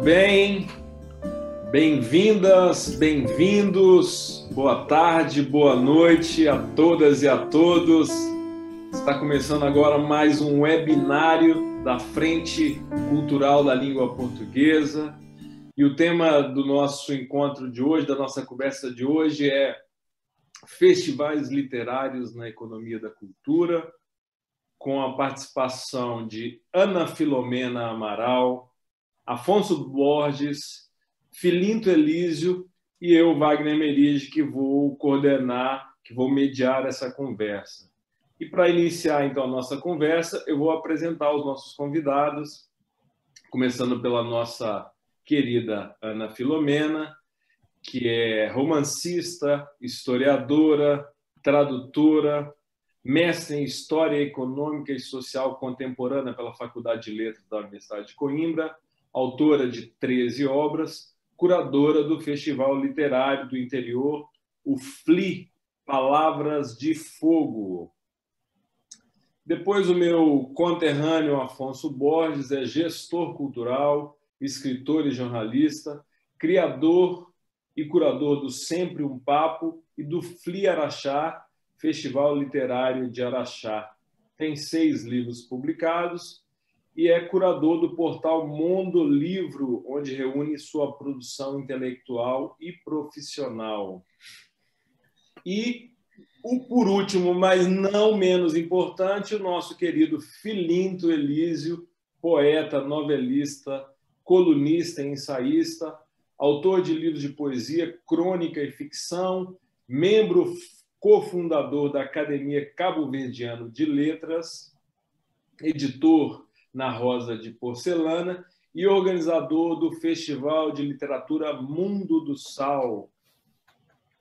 bem? Bem-vindas, bem-vindos, boa tarde, boa noite a todas e a todos. Está começando agora mais um webinário da Frente Cultural da Língua Portuguesa. E o tema do nosso encontro de hoje, da nossa conversa de hoje, é Festivais Literários na Economia da Cultura, com a participação de Ana Filomena Amaral, Afonso Borges, Filinto Elísio e eu, Wagner Merige, que vou coordenar, que vou mediar essa conversa. E para iniciar, então, a nossa conversa, eu vou apresentar os nossos convidados, começando pela nossa querida Ana Filomena, que é romancista, historiadora, tradutora, mestre em História Econômica e Social Contemporânea pela Faculdade de Letras da Universidade de Coimbra, autora de 13 obras, curadora do Festival Literário do Interior, o FLI, Palavras de Fogo. Depois, o meu conterrâneo Afonso Borges é gestor cultural, escritor e jornalista, criador e curador do Sempre um Papo e do FLI Araxá, Festival Literário de Araxá. Tem 6 livros publicados e é curador do portal Mundo Livro, onde reúne sua produção intelectual e profissional. E, por último, mas não menos importante, o nosso querido Filinto Elísio, poeta, novelista, colunista e ensaísta, autor de livros de poesia, crônica e ficção, membro cofundador da Academia Cabo-Verdiana de Letras, editor na Rosa de Porcelana e organizador do Festival de Literatura Mundo do Sal.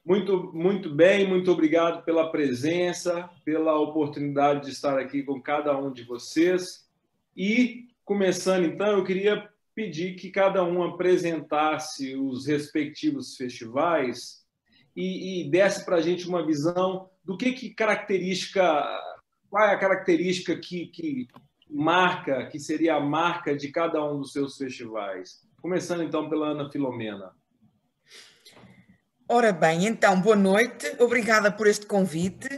Muito bem, muito obrigado pela presença, pela oportunidade de estar aqui com cada um de vocês. E, começando então, eu queria pedir que cada um apresentasse os respectivos festivais e desse para a gente uma visão do que característica, qual é a característica que marca, que seria a marca de cada um dos seus festivais. Começando, então, pela Ana Filomena. Ora bem, então, boa noite, obrigada por este convite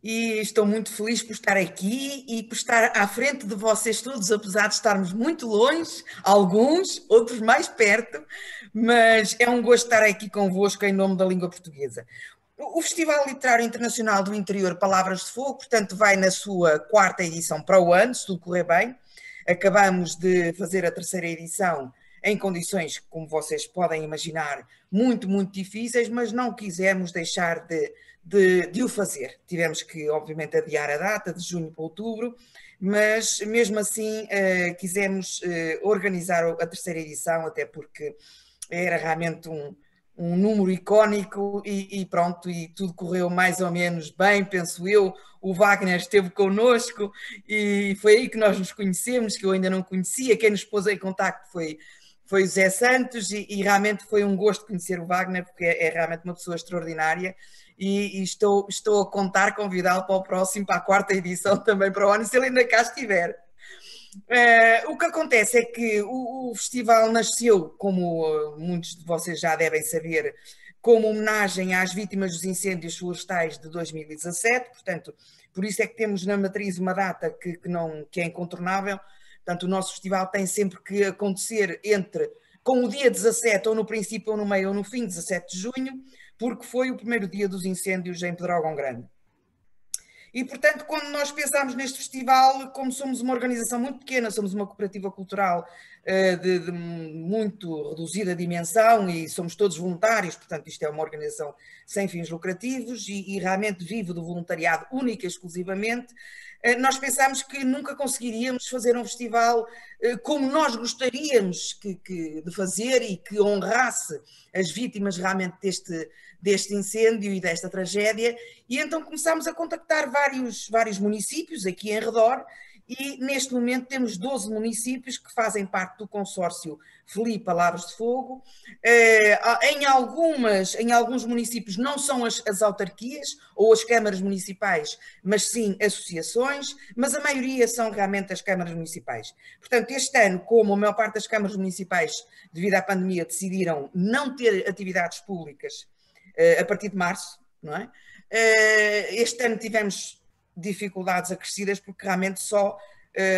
e estou muito feliz por estar aqui e por estar à frente de vocês todos, apesar de estarmos muito longe, alguns, outros mais perto, mas é um gosto estar aqui convosco em nome da língua portuguesa. O Festival Literário Internacional do Interior Palavras de Fogo, portanto, vai na sua 4ª edição para o ano, se tudo correr bem. Acabamos de fazer a 3ª edição em condições, como vocês podem imaginar, muito difíceis, mas não quisemos deixar de o fazer. Tivemos que, obviamente, adiar a data de junho para outubro, mas mesmo assim quisemos organizar a 3ª edição, até porque era realmente um número icónico e pronto, e tudo correu mais ou menos bem, penso eu. O Wagner esteve connosco e foi aí que nós nos conhecemos, que eu ainda não conhecia. Quem nos pôs em contacto foi o Zé Santos e realmente foi um gosto conhecer o Wagner, porque é realmente uma pessoa extraordinária e estou a contar convidá-lo para o próximo, para a 4ª edição também para o ano, se ele ainda cá estiver. O que acontece é que o festival nasceu, como muitos de vocês já devem saber, como homenagem às vítimas dos incêndios florestais de 2017, portanto, por isso é que temos na matriz uma data que é incontornável. Portanto, o nosso festival tem sempre que acontecer com o dia 17, ou no princípio, ou no meio, ou no fim, 17 de junho, porque foi o primeiro dia dos incêndios em Pedrógão Grande. E, portanto, quando nós pensamos neste festival, como somos uma organização muito pequena, somos uma cooperativa cultural de muito reduzida dimensão e somos todos voluntários, portanto, isto é uma organização sem fins lucrativos e realmente vive do voluntariado única e exclusivamente, nós pensamos que nunca conseguiríamos fazer um festival como nós gostaríamos de fazer e que honrasse as vítimas realmente deste incêndio e desta tragédia, e então começámos a contactar vários municípios aqui em redor e neste momento temos 12 municípios que fazem parte do consórcio FLI Palavras de Fogo. Em alguns municípios não são as autarquias ou as câmaras municipais, mas sim associações, mas a maioria são realmente as câmaras municipais. Portanto, este ano, como a maior parte das câmaras municipais, devido à pandemia, decidiram não ter atividades públicas a partir de março, não é? Este ano tivemos dificuldades acrescidas porque realmente só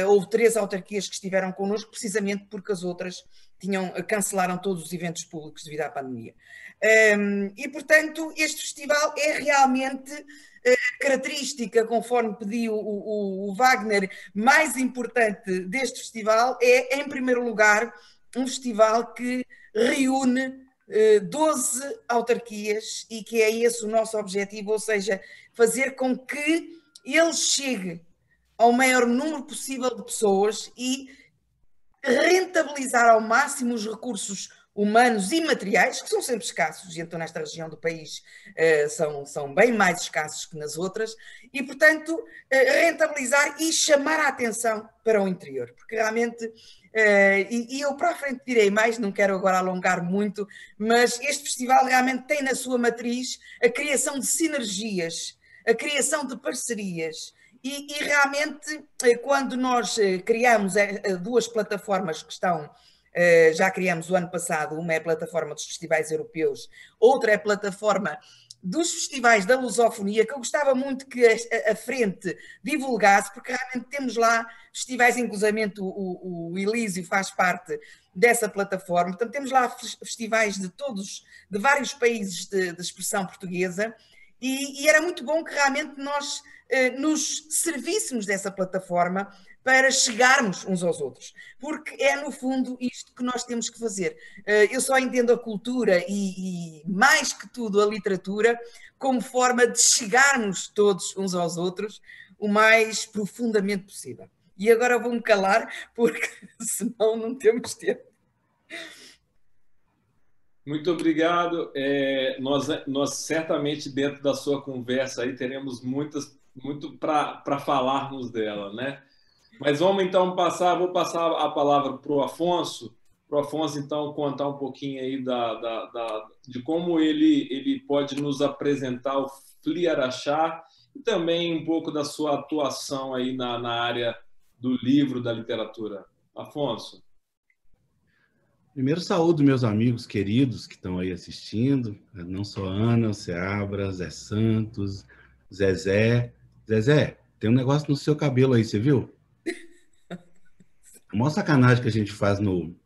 houve 3 autarquias que estiveram connosco, precisamente porque as outras cancelaram todos os eventos públicos devido à pandemia. E, portanto, este festival é realmente característica, conforme pediu o Wagner, mais importante deste festival é, em primeiro lugar, um festival que reúne 12 autarquias e que é esse o nosso objetivo, ou seja, fazer com que ele chegue ao maior número possível de pessoas e rentabilizar ao máximo os recursos humanos e materiais, que são sempre escassos, e então nesta região do país são bem mais escassos que nas outras, e portanto rentabilizar e chamar a atenção para o interior, porque realmente, e eu para a frente direi mais, não quero agora alongar muito, mas este festival realmente tem na sua matriz a criação de sinergias, a criação de parcerias, e realmente quando nós criamos 2 plataformas que estão, já criamos o ano passado, uma é a plataforma dos festivais europeus, outra é a plataforma dos festivais da lusofonia, que eu gostava muito que a frente divulgasse, porque realmente temos lá festivais, inclusivamente o Elísio faz parte dessa plataforma, portanto temos lá festivais de vários países de expressão portuguesa, e era muito bom que realmente nós nos servíssemos dessa plataforma para chegarmos uns aos outros, porque é no fundo isto que nós temos que fazer. Eu só entendo a cultura e mais que tudo a literatura como forma de chegarmos todos uns aos outros o mais profundamente possível. E agora vou-me calar porque senão não temos tempo. Muito obrigado. Nós certamente dentro da sua conversa aí teremos muito para falarmos dela, né? Mas vamos então vou passar a palavra para o Afonso então contar um pouquinho aí de como ele pode nos apresentar o FLI Araxá e também um pouco da sua atuação aí na área do livro, da literatura. Afonso. Primeiro, saúdo meus amigos queridos que estão aí assistindo, não só Ana, o Seabra, Zé Santos, Zezé. Zezé, tem um negócio no seu cabelo aí, você viu? A maior sacanagem que a gente faz no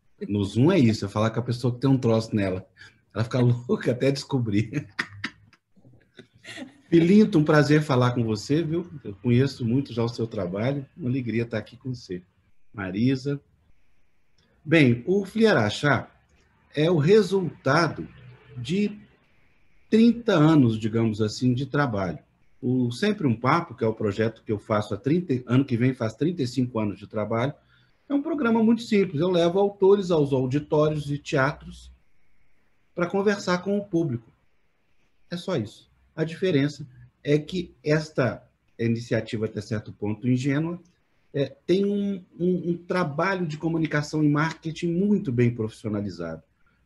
Zoom é isso, é falar com a pessoa que tem um troço nela. Ela fica louca até descobrir. Filinto, um prazer falar com você, viu? Eu conheço muito já o seu trabalho, uma alegria estar aqui com você. Marisa. Bem, o FLI Araxá é o resultado de 30 anos, digamos assim, de trabalho. O Sempre um Papo, que é o projeto que eu faço ano que vem faz 35 anos de trabalho, é um programa muito simples. Eu levo autores aos auditórios e teatros para conversar com o público. É só isso. A diferença é que esta iniciativa, até certo ponto ingênua, tem um trabalho de comunicação e marketing muito bem profissionalizado.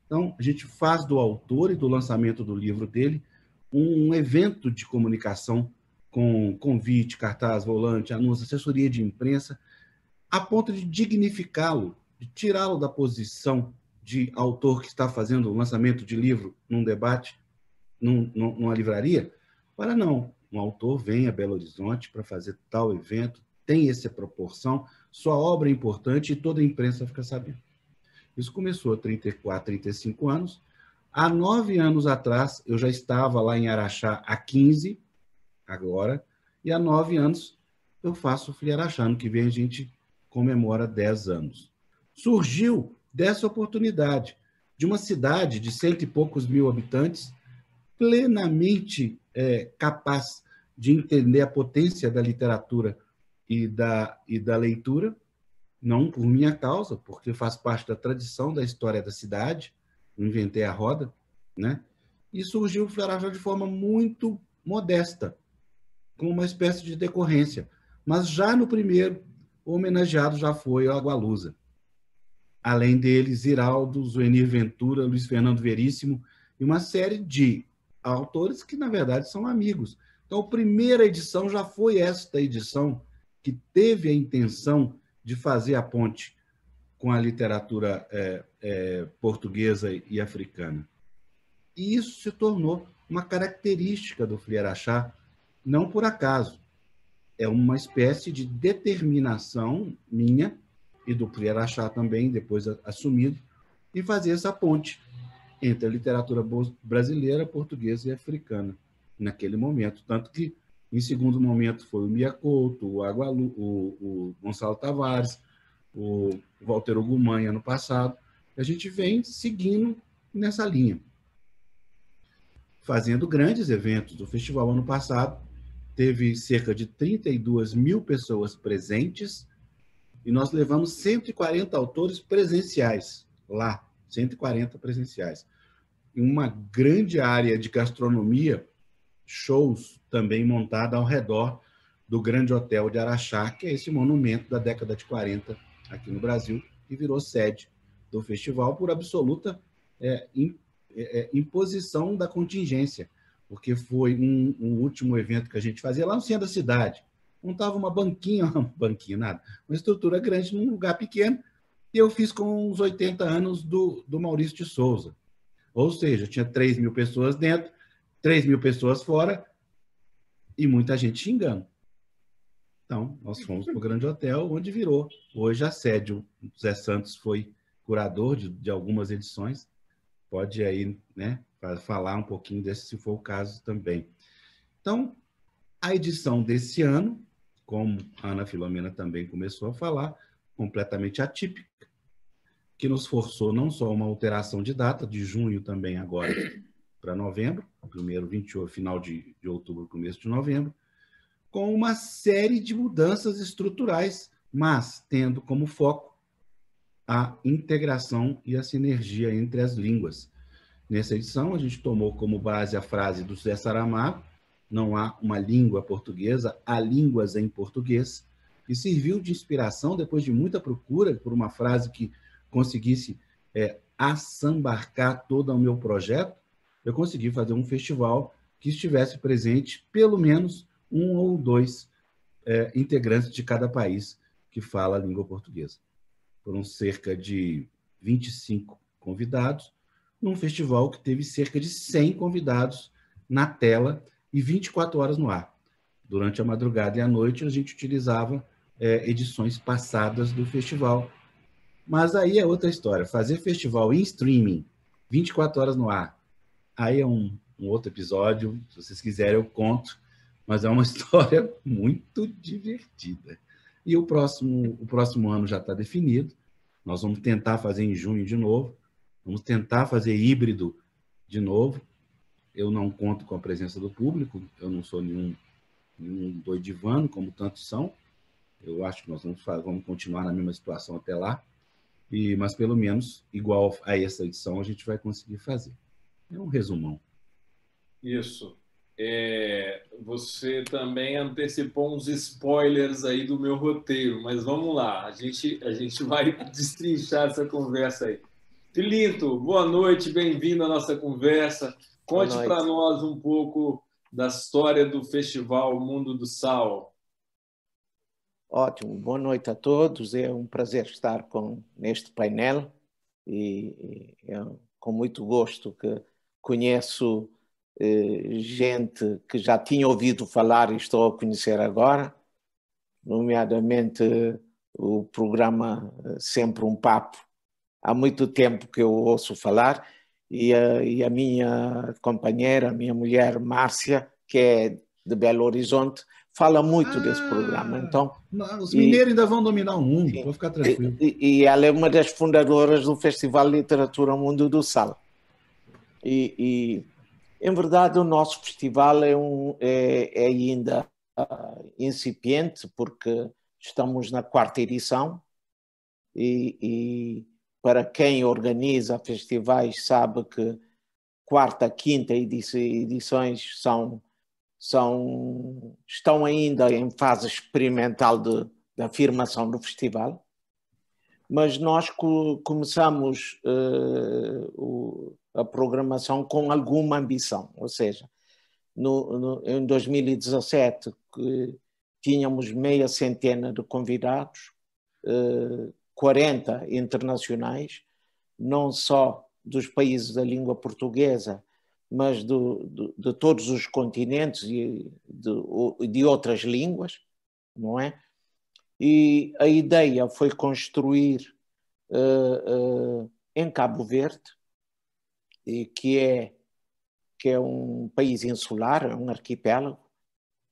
Então, a gente faz do autor e do lançamento do livro dele um evento de comunicação com convite, cartaz, volante, anúncio, assessoria de imprensa, a ponto de dignificá-lo, de tirá-lo da posição de autor que está fazendo o lançamento de livro num debate, numa livraria, para não. Um autor vem a Belo Horizonte para fazer tal evento, tem essa proporção, sua obra é importante e toda a imprensa fica sabendo. Isso começou há 34, 35 anos. Há 9 anos atrás, eu já estava lá em Araxá há 15, agora, e há 9 anos eu faço o FLI Araxá. Ano que vem a gente comemora 10 anos. Surgiu dessa oportunidade de uma cidade de 100 e poucos mil habitantes, plenamente capaz de entender a potência da literatura e da leitura, não por minha causa, porque faz parte da tradição da história da cidade, não inventei a roda, né? E surgiu o FLI Araxá de forma muito modesta, como uma espécie de decorrência. Mas já no primeiro, o homenageado já foi o Agualusa. Além deles, Ziraldo, Zuenir Ventura, Luiz Fernando Veríssimo e uma série de autores que, na verdade, são amigos. Então, a primeira edição já foi esta edição que teve a intenção de fazer a ponte com a literatura portuguesa e africana. E isso se tornou uma característica do Flier-Achá, não por acaso. É uma espécie de determinação minha e do Flier-Achá também, depois assumido, em fazer essa ponte entre a literatura brasileira, portuguesa e africana, naquele momento. Tanto que, em segundo momento, foi o Mia Couto, o Gonçalo Tavares, o Walter Ugumãe, ano passado. A gente vem seguindo nessa linha, fazendo grandes eventos. O festival, ano passado, teve cerca de 32 mil pessoas presentes e nós levamos 140 autores presenciais lá, 140 presenciais. Em uma grande área de gastronomia, shows também montada ao redor do Grande Hotel de Araxá, que é esse monumento da década de 40 aqui no Brasil, que virou sede do festival por absoluta imposição da contingência, porque foi um último evento que a gente fazia lá no centro da cidade. Montava uma banquinha, nada, uma estrutura grande num lugar pequeno, e eu fiz com os 80 anos do Maurício de Souza. Ou seja, tinha 3 mil pessoas dentro, 3 mil pessoas fora, e muita gente xingando. Então, nós fomos para o Grande Hotel, onde virou. Hoje a sede, o Zé Santos foi curador de algumas edições, pode aí, né, falar um pouquinho desse, se for o caso também. Então, a edição desse ano, como a Ana Filomena também começou a falar, completamente atípica, que nos forçou não só uma alteração de data, de junho também agora para novembro, primeiro 28, final de outubro, começo de novembro, com uma série de mudanças estruturais, mas tendo como foco a integração e a sinergia entre as línguas. Nessa edição, a gente tomou como base a frase do Zé Saramago, não há uma língua portuguesa, há línguas em português, e serviu de inspiração, depois de muita procura, por uma frase que conseguisse assambarcar todo o meu projeto, eu consegui fazer um festival que estivesse presente pelo menos 1 ou 2 integrantes de cada país que fala a língua portuguesa. Foram cerca de 25 convidados, num festival que teve cerca de 100 convidados na tela e 24 horas no ar. Durante a madrugada e a noite, a gente utilizava edições passadas do festival. Mas aí é outra história. Fazer festival em streaming, 24 horas no ar, aí é um outro episódio. Se vocês quiserem, eu conto. Mas é uma história muito divertida. E o próximo ano já está definido. Nós vamos tentar fazer em junho de novo. Vamos tentar fazer híbrido de novo. Eu não conto com a presença do público. Eu não sou nenhum doidivano, como tantos são. Eu acho que nós vamos continuar na mesma situação até lá. Mas, pelo menos, igual a essa edição, a gente vai conseguir fazer. É um resumão. Isso. Você também antecipou uns spoilers aí do meu roteiro, mas vamos lá, a gente vai destrinchar essa conversa aí. Filinto, boa noite, bem-vindo à nossa conversa. Conte para nós um pouco da história do Festival Mundo do Sal. Ótimo, boa noite a todos. É um prazer estar neste painel e é com muito gosto que conheço gente que já tinha ouvido falar e estou a conhecer agora, nomeadamente o programa Sempre um Papo. Há muito tempo que eu ouço falar e a minha companheira, a minha mulher Márcia, que é de Belo Horizonte, fala muito desse programa. Então, os mineiros ainda vão dominar o mundo, pode ficar tranquilo. E ela é uma das fundadoras do Festival de Literatura Mundo do Sal. Em verdade, o nosso festival é ainda incipiente, porque estamos na 4ª edição e para quem organiza festivais sabe que 4ª, 5ª edições estão ainda em fase experimental da afirmação do festival, mas nós começamos a programação com alguma ambição, ou seja, em 2017 tínhamos meia centena de convidados, 40 internacionais, não só dos países da língua portuguesa, mas de todos os continentes e de outras línguas, não é? E a ideia foi construir em Cabo Verde, que é um país insular, é um arquipélago,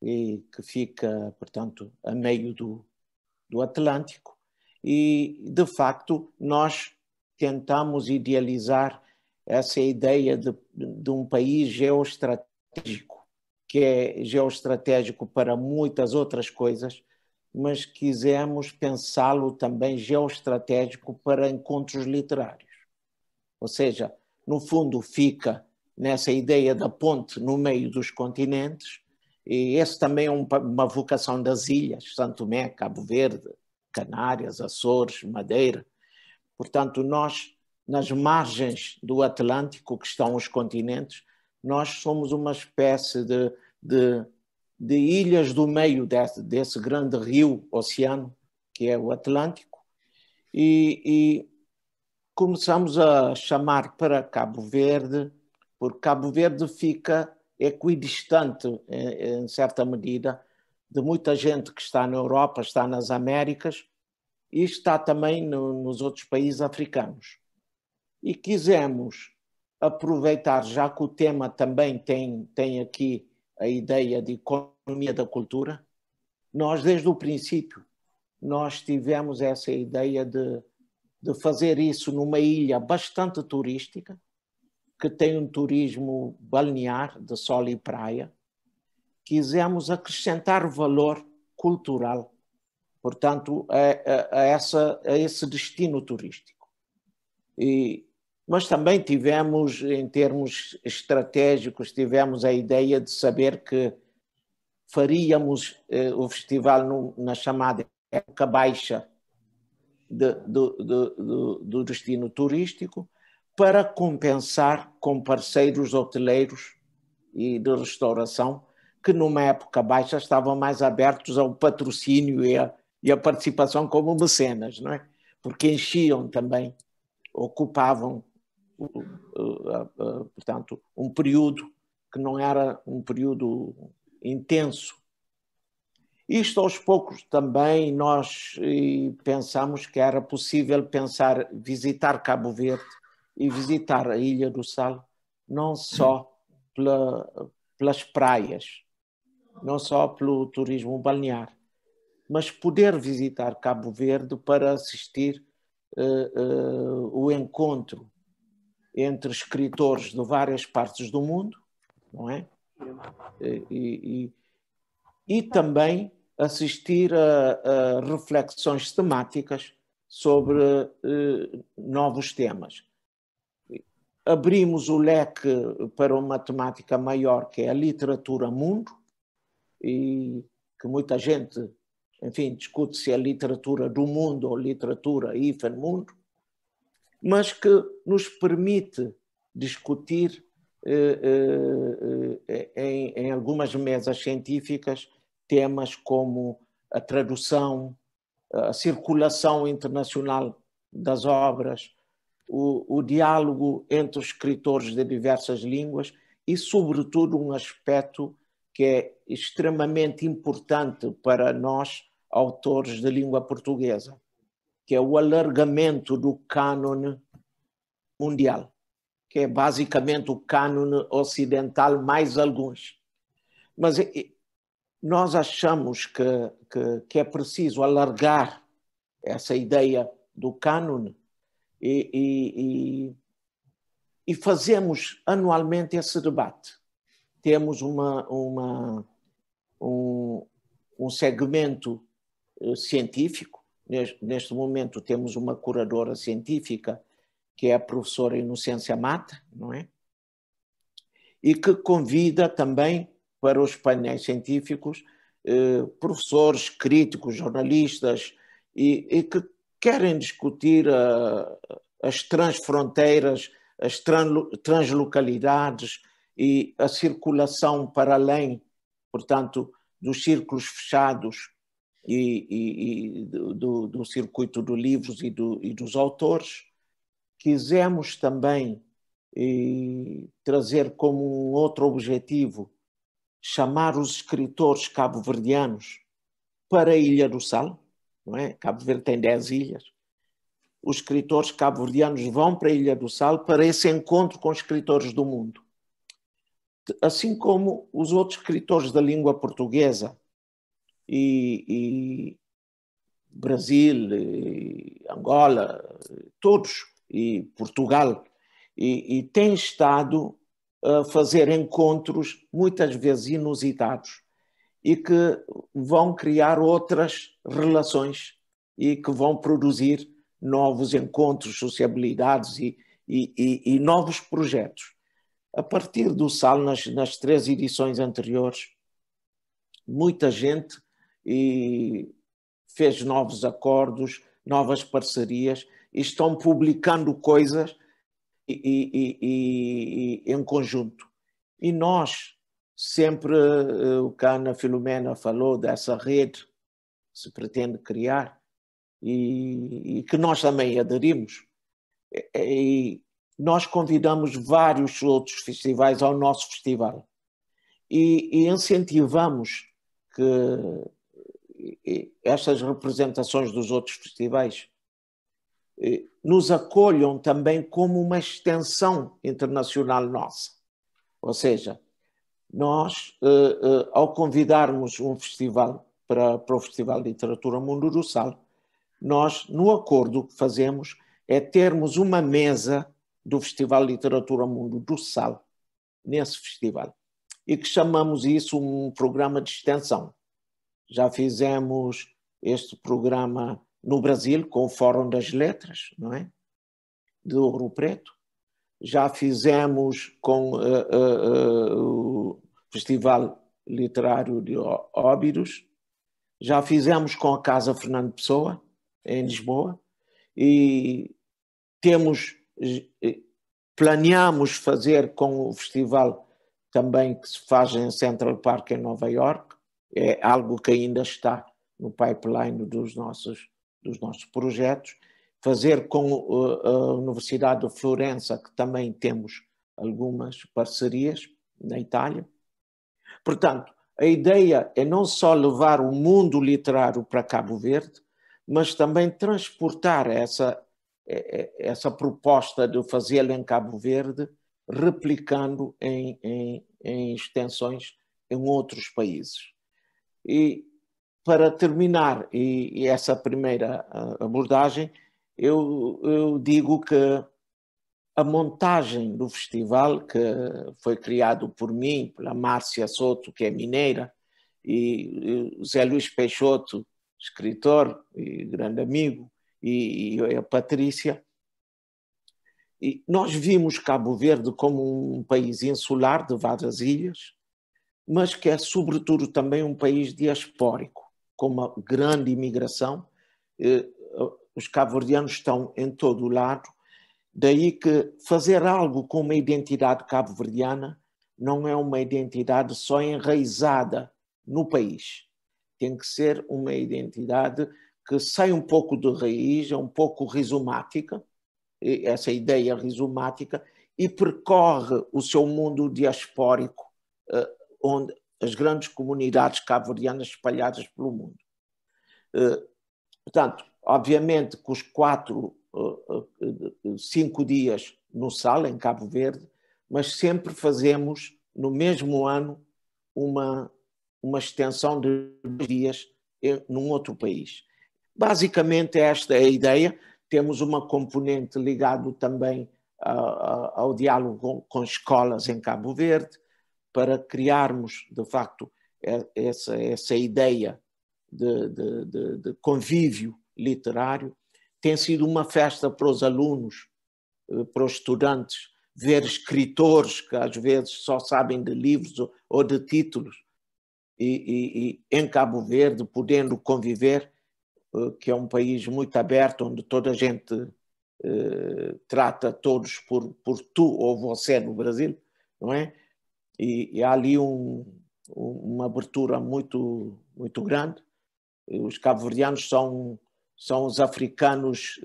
e que fica, portanto, a meio do Atlântico. E, de facto, nós tentamos idealizar essa ideia de um país geoestratégico, que é geoestratégico para muitas outras coisas, mas quisemos pensá-lo também geoestratégico para encontros literários. Ou seja, no fundo fica nessa ideia da ponte no meio dos continentes, e esse também é uma vocação das ilhas, Santo Tomé, Cabo Verde, Canárias, Açores, Madeira. Portanto, nós, nas margens do Atlântico, que estão os continentes, nós somos uma espécie de ilhas do meio desse grande rio, oceano, que é o Atlântico, e começamos a chamar para Cabo Verde, porque Cabo Verde fica equidistante, em certa medida, de muita gente que está na Europa, está nas Américas e está também nos outros países africanos. E quisemos aproveitar, já que o tema também tem aqui a ideia de economia da cultura, nós desde o princípio nós tivemos essa ideia de fazer isso numa ilha bastante turística, que tem um turismo balnear de sol e praia. Quisemos acrescentar valor cultural, portanto, a esse destino turístico. Mas também tivemos, em termos estratégicos, tivemos a ideia de saber que faríamos o festival na chamada época baixa do destino turístico, para compensar com parceiros hoteleiros e de restauração que numa época baixa estavam mais abertos ao patrocínio e a participação como mecenas, não é? Porque enchiam também, ocupavam, portanto, um período que não era um período intenso. Isto aos poucos também nós pensamos que era possível visitar Cabo Verde e visitar a Ilha do Sal, não só pelas praias, não só pelo turismo balnear, mas poder visitar Cabo Verde para assistir o encontro entre escritores de várias partes do mundo, não é? E também assistir a reflexões temáticas sobre novos temas. Abrimos o leque para uma temática maior, que é a literatura mundo, e que muita gente, enfim, discute se é literatura do mundo ou literatura mundo, mas que nos permite discutir em algumas mesas científicas temas como a tradução, a circulação internacional das obras, o diálogo entre os escritores de diversas línguas e, sobretudo, um aspecto que é extremamente importante para nós, autores de língua portuguesa, que é o alargamento do cânone mundial, que é basicamente o cânone ocidental mais alguns. Mas nós achamos que é preciso alargar essa ideia do cânone e fazemos anualmente esse debate. Temos um segmento científico. Neste momento temos uma curadora científica, que é a professora Inocência Mata, não é? E que convida também para os painéis científicos professores, críticos, jornalistas, e que querem discutir as transfronteiras, as translocalidades e a circulação para além, portanto, dos círculos fechados e do circuito dos livros e dos autores. Quisemos também trazer como um outro objetivo chamar os escritores cabo-verdianos para a Ilha do Sal, não é? Cabo Verde tem 10 ilhas. Os escritores cabo-verdianos vão para a Ilha do Sal para esse encontro com os escritores do mundo. Assim como os outros escritores da língua portuguesa, e Brasil, e Angola, todos, e Portugal, e têm estado a fazer encontros muitas vezes inusitados e que vão criar outras relações e que vão produzir novos encontros, sociabilidades e novos projetos. A partir do SAL, nas 3 edições anteriores, muita gente fez novos acordos, novas parcerias, e estão publicando coisas em conjunto. E nós, sempre, o que a Ana Filomena falou dessa rede que se pretende criar e que nós também aderimos, e nós convidamos vários outros festivais ao nosso festival e incentivamos que estas representações dos outros festivais nos acolham também como uma extensão internacional nossa. Ou seja, nós, ao convidarmos um festival para o Festival de Literatura Mundo do Sal, nós, no acordo que fazemos, é termos uma mesa do Festival de Literatura Mundo do Sal, nesse festival, e que chamamos isso um programa de extensão. Já fizemos este programa no Brasil, com o Fórum das Letras, não é? De Ouro Preto. Já fizemos com o Festival Literário de Óbidos. Já fizemos com a Casa Fernando Pessoa, em Lisboa. E planeamos fazer com o festival também que se faz em Central Park, em Nova York. É algo que ainda está no pipeline dos nossos projetos. Fazer com a Universidade de Florença, que também temos algumas parcerias na Itália. Portanto, a ideia é não só levar o mundo literário para Cabo Verde, mas também transportar essa proposta de fazê-lo em Cabo Verde, replicando em extensões em outros países. E para terminar essa primeira abordagem, eu digo que a montagem do festival, que foi criado por mim, pela Márcia Soto, que é mineira, e Zé Luís Peixoto, escritor e grande amigo, e a Patrícia, e nós vimos Cabo Verde como um país insular de várias ilhas, mas que é sobretudo também um país diaspórico, com uma grande imigração. Os cabo-verdianos estão em todo o lado, daí que fazer algo com uma identidade cabo-verdiana não é uma identidade só enraizada no país. Tem que ser uma identidade que sai um pouco de raiz, é um pouco rizomática, essa ideia rizomática, e percorre o seu mundo diaspórico, onde as grandes comunidades cabo-verdianas espalhadas pelo mundo. Portanto, obviamente que os 5 dias no Sal, em Cabo Verde, mas sempre fazemos, no mesmo ano, uma extensão de 2 dias num outro país. Basicamente, esta é a ideia. Temos uma componente ligada também ao diálogo com escolas em Cabo Verde, para criarmos, de facto, essa ideia de convívio literário. Tem sido uma festa para os alunos, para os estudantes, ver escritores que às vezes só sabem de livros ou de títulos, e em Cabo Verde, podendo conviver, que é um país muito aberto, onde toda a gente trata todos por tu ou você no Brasil, não é? E há ali uma abertura muito, muito grande. Os cabo-verdianos são os africanos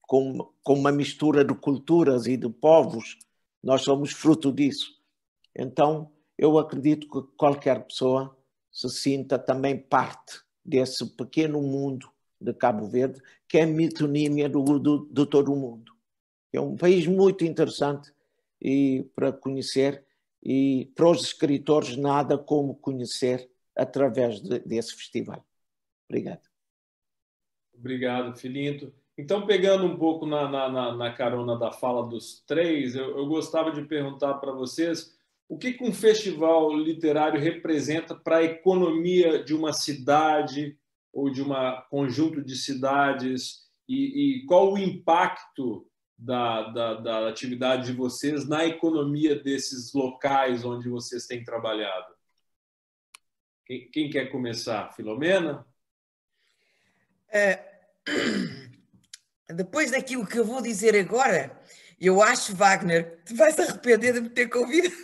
com uma mistura de culturas e de povos. Nós somos fruto disso. Então, eu acredito que qualquer pessoa se sinta também parte desse pequeno mundo de Cabo Verde, que é a metonímia de todo o mundo. É um país muito interessante para conhecer, e para os escritores nada como conhecer através desse festival. Obrigado. Obrigado, Filinto. Então, pegando um pouco na carona da fala dos três, eu gostava de perguntar para vocês o que um festival literário representa para a economia de uma cidade ou de um conjunto de cidades, e qual o impacto da atividade de vocês na economia desses locais onde vocês têm trabalhado. Quem quer começar? Filomena? Depois daquilo que eu vou dizer agora, eu acho, Wagner, que te vais arrepender de me ter convidado.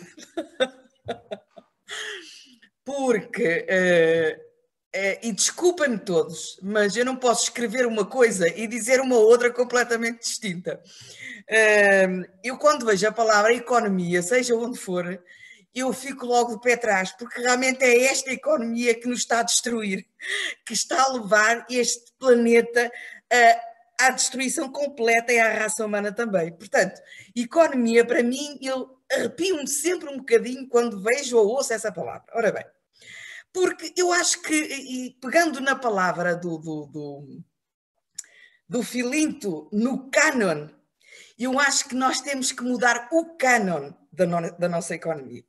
Porque, e desculpem-me todos, mas eu não posso escrever uma coisa e dizer uma outra completamente distinta. Eu, quando vejo a palavra economia, seja onde for, eu fico logo de pé atrás, porque realmente é esta economia que nos está a destruir, que está a levar este planeta à destruição completa e à raça humana também. Portanto, economia, para mim, eu arrepio-me sempre um bocadinho quando vejo ou ouço essa palavra. Ora bem, porque eu acho que, e pegando na palavra do Filinto, no cânon, eu acho que nós temos que mudar o cânon da nossa economia.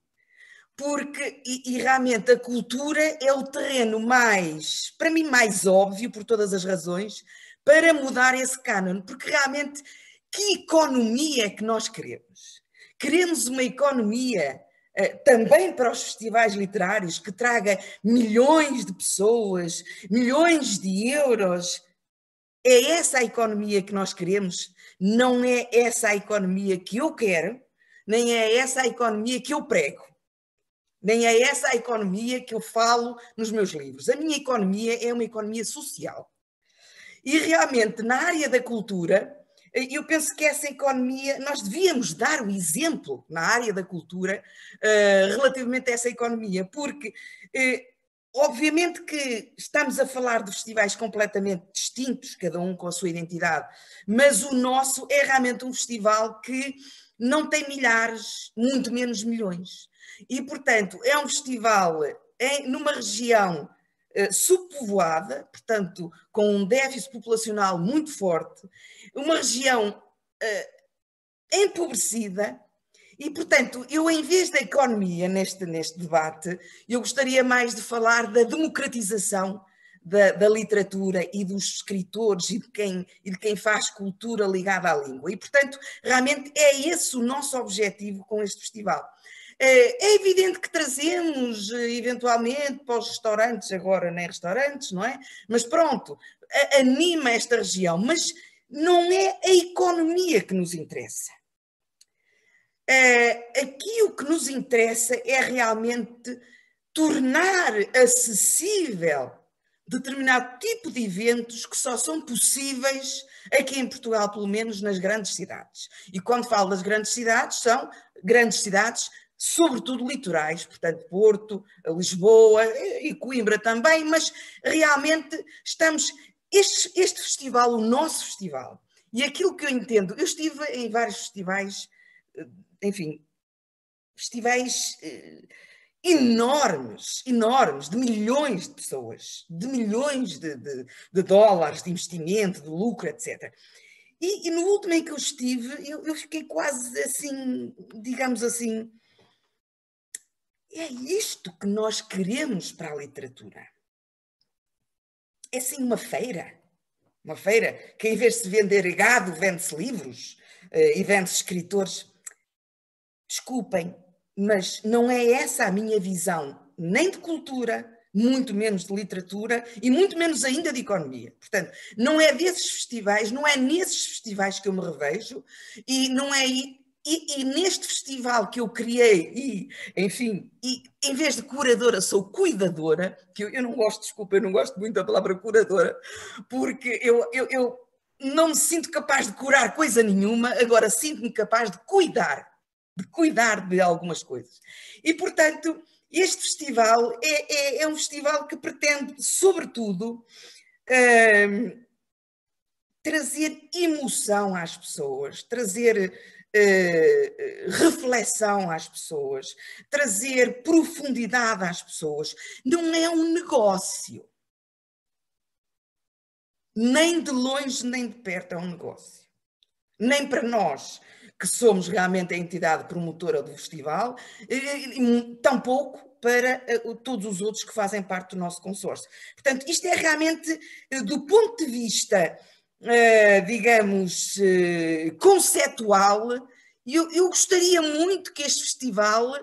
Porque, e realmente, a cultura é o terreno mais, para mim, mais óbvio, por todas as razões, para mudar esse cânon. Porque realmente, que economia é que nós queremos? Queremos uma economia também para os festivais literários que traga milhões de pessoas, milhões de euros. É essa a economia que nós queremos? Não é essa a economia que eu quero, nem é essa a economia que eu prego. Nem é essa a economia que eu falo nos meus livros. A minha economia é uma economia social. E realmente, na área da cultura, eu penso que essa economia, nós devíamos dar o exemplo na área da cultura relativamente a essa economia, porque obviamente que estamos a falar de festivais completamente distintos, cada um com a sua identidade, mas o nosso é realmente um festival que não tem milhares, muito menos milhões. E, portanto, é um festival numa região subpovoada, portanto, com um déficit populacional muito forte, uma região empobrecida, e, portanto, eu, em vez da economia neste debate, eu gostaria mais de falar da democratização da literatura e dos escritores e de quem faz cultura ligada à língua. E, portanto, realmente é esse o nosso objetivo com este festival. É evidente que trazemos, eventualmente, para os restaurantes, agora nem restaurantes, não é? Mas pronto, anima esta região, mas não é a economia que nos interessa. Aqui o que nos interessa é realmente tornar acessível determinado tipo de eventos que só são possíveis aqui em Portugal, pelo menos nas grandes cidades. E quando falo das grandes cidades, são grandes cidades sobretudo litorais, portanto Porto, Lisboa e Coimbra também, mas realmente estamos, este festival, o nosso festival, e aquilo que eu entendo, eu estive em vários festivais, enfim, festivais enormes, de milhões de pessoas, de milhões de dólares de investimento, de lucro, etc. E no último em que eu estive, eu fiquei quase assim, digamos assim, é isto que nós queremos para a literatura. É assim uma feira que, em vez de se vender gado, vende-se livros e vende-se escritores. Desculpem, mas não é essa a minha visão nem de cultura, muito menos de literatura e muito menos ainda de economia. Portanto, não é desses festivais, não é nesses festivais que eu me revejo e não é... E neste festival que eu criei, e, enfim, e em vez de curadora, sou cuidadora, que eu não gosto, desculpa, eu não gosto muito da palavra curadora, porque eu não me sinto capaz de curar coisa nenhuma, agora sinto-me capaz de cuidar de algumas coisas. E, portanto, este festival é um festival que pretende, sobretudo, trazer emoção às pessoas, trazer reflexão às pessoas, trazer profundidade às pessoas. Não é um negócio. Nem de longe, nem de perto é um negócio. Nem para nós, que somos realmente a entidade promotora do festival, tampouco para todos os outros que fazem parte do nosso consórcio. Portanto, isto é realmente, do ponto de vista, digamos, conceptual, eu gostaria muito que este festival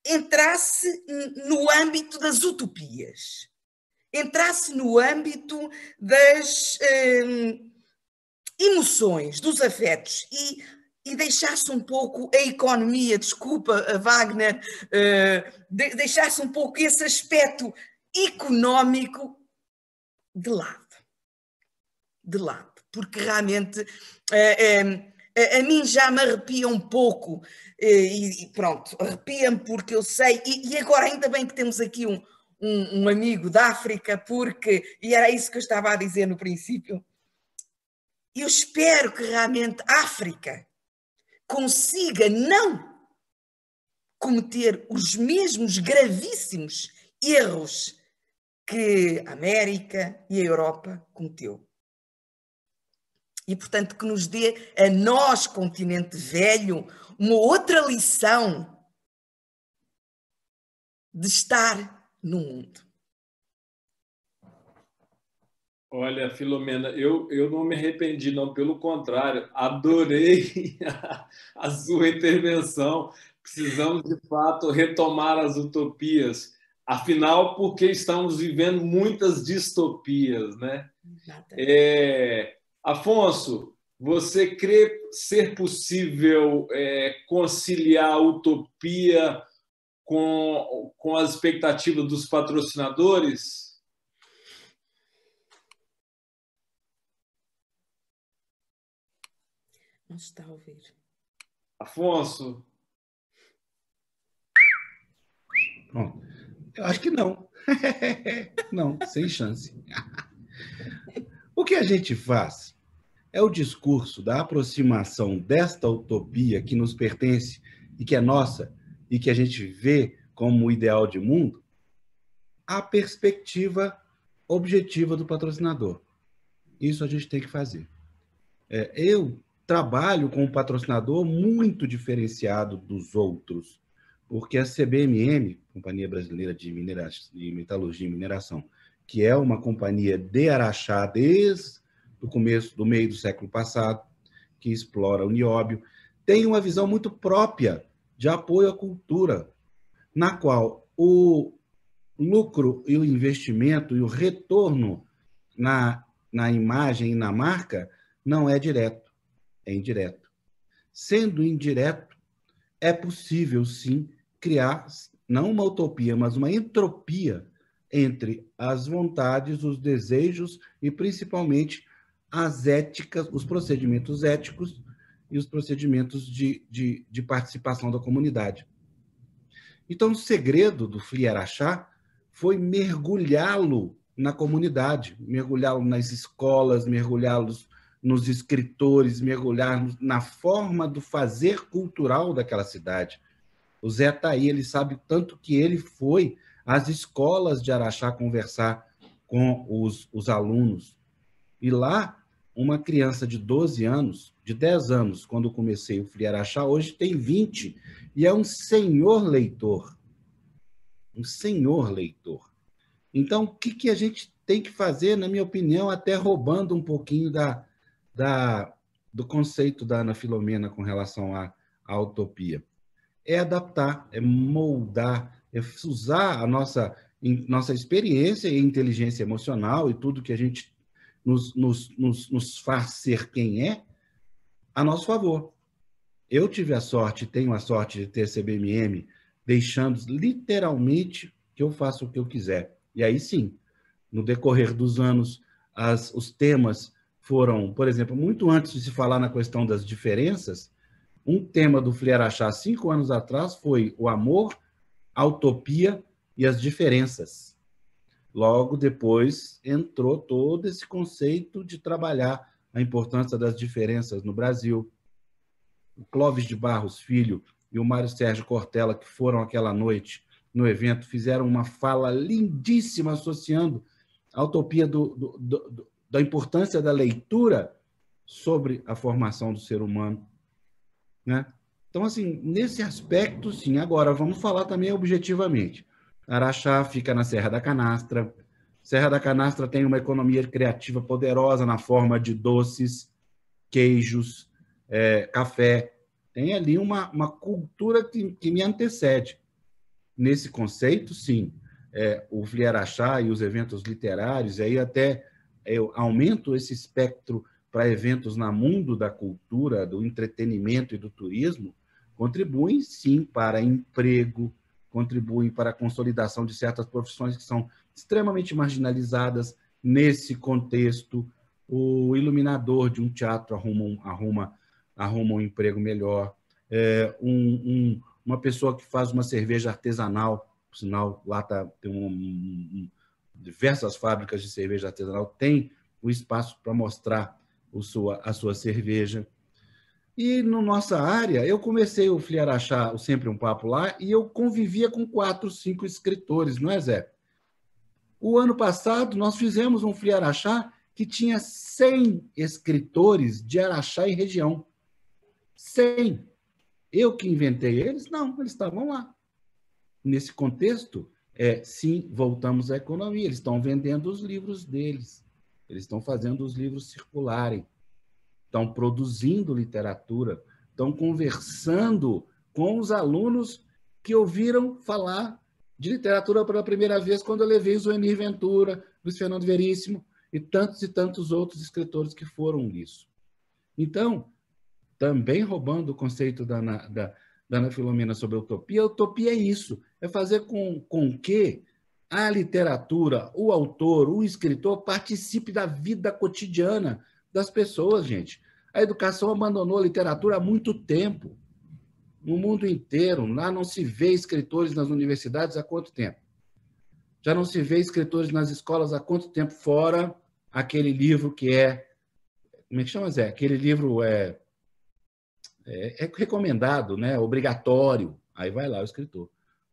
entrasse no âmbito das utopias, entrasse no âmbito das emoções, dos afetos e deixasse um pouco a economia, desculpa, Wagner, deixasse um pouco esse aspecto económico de lado. De lado, porque realmente a mim já me arrepia um pouco e pronto, arrepia-me porque eu sei, e agora ainda bem que temos aqui um amigo da África, porque, e era isso que eu estava a dizer no princípio, eu espero que realmente a África consiga não cometer os mesmos gravíssimos erros que a América e a Europa cometeu. E, portanto, que nos dê a nós, continente velho, uma outra lição de estar no mundo. Olha, Filomena, eu não me arrependi, não, pelo contrário, adorei a sua intervenção. Precisamos, de fato, retomar as utopias. Afinal, porque estamos vivendo muitas distopias, né? Afonso, você crê ser possível conciliar a utopia com as expectativas dos patrocinadores? Não está a ouvir. Afonso? Bom, eu acho que não. Não, sem chance. O que a gente faz é o discurso da aproximação desta utopia que nos pertence e que é nossa e que a gente vê como o ideal de mundo, a perspectiva objetiva do patrocinador. Isso a gente tem que fazer. Eu trabalho com um patrocinador muito diferenciado dos outros, porque a CBMM, Companhia Brasileira de Metalurgia e Mineração, que é uma companhia de Araxá desde o começo, do meio do século passado, que explora o nióbio, tem uma visão muito própria de apoio à cultura, na qual o lucro e o investimento e o retorno na imagem e na marca não é direto, é indireto. Sendo indireto, é possível, sim, criar não uma utopia, mas uma entropia entre as vontades, os desejos e, principalmente, as éticas, os procedimentos éticos e os procedimentos de participação da comunidade. Então, o segredo do FLI Araxá foi mergulhá-lo na comunidade, mergulhá-lo nas escolas, mergulhá-lo nos escritores, mergulhar na forma do fazer cultural daquela cidade. O Zé está aí, ele sabe tanto que ele foi às escolas de Araxá conversar com os alunos. E lá, uma criança de 12 anos, de 10 anos, quando eu comecei o FLI Araxá, hoje tem 20, e é um senhor leitor. Um senhor leitor. Então, o que a gente tem que fazer, na minha opinião, até roubando um pouquinho do conceito da Ana Filomena com relação à utopia? É adaptar, é moldar, é usar a nossa experiência e inteligência emocional e tudo que a gente nos faz ser quem é, a nosso favor. Eu tive a sorte, tenho a sorte de ter CBMM, deixando literalmente que eu faça o que eu quiser. E aí sim, no decorrer dos anos, os temas foram, por exemplo, muito antes de se falar na questão das diferenças, um tema do Flieracher 5 anos atrás foi o amor, a utopia e as diferenças. Logo depois entrou todo esse conceito de trabalhar a importância das diferenças no Brasil. O Clóvis de Barros Filho e o Mário Sérgio Cortella, que foram aquela noite no evento, fizeram uma fala lindíssima associando a utopia da importância da leitura sobre a formação do ser humano, né? Então, assim, nesse aspecto, sim. Agora, vamos falar também objetivamente. Araxá fica na Serra da Canastra. Serra da Canastra tem uma economia criativa poderosa na forma de doces, queijos, café. Tem ali uma cultura que me antecede. Nesse conceito, sim. O Flieracher e os eventos literários, aí até eu aumento esse espectro para eventos no mundo da cultura, do entretenimento e do turismo, contribuem, sim, para emprego, contribuem para a consolidação de certas profissões que são extremamente marginalizadas nesse contexto. O iluminador de um teatro arruma um emprego melhor. Uma pessoa que faz uma cerveja artesanal, por sinal, lá tem diversas fábricas de cerveja artesanal, tem o espaço para mostrar a sua cerveja. E na nossa área, eu comecei o Flieracher, Sempre um Papo lá, e eu convivia com 4, 5 escritores, não é, Zé? O ano passado, nós fizemos um Flieracher que tinha 100 escritores de Araxá e região. 100. Eu que inventei eles? Não, eles estavam lá. Nesse contexto, sim, voltamos à economia. Eles estão vendendo os livros deles. Eles estão fazendo os livros circularem. Estão produzindo literatura. Estão conversando com os alunos que ouviram falar de literatura pela primeira vez quando eu levei Zuenir Ventura, Luiz Fernando Veríssimo e tantos outros escritores que foram isso. Então, também roubando o conceito da Ana Filomena sobre a utopia é isso, é fazer com que a literatura, o autor, o escritor participe da vida cotidiana das pessoas, gente. A educação abandonou a literatura há muito tempo, no mundo inteiro. Lá não se vê escritores nas universidades há quanto tempo? Já não se vê escritores nas escolas há quanto tempo, fora aquele livro que como é que chama, Zé? Aquele livro é recomendado, né? Obrigatório. Aí vai lá o escritor.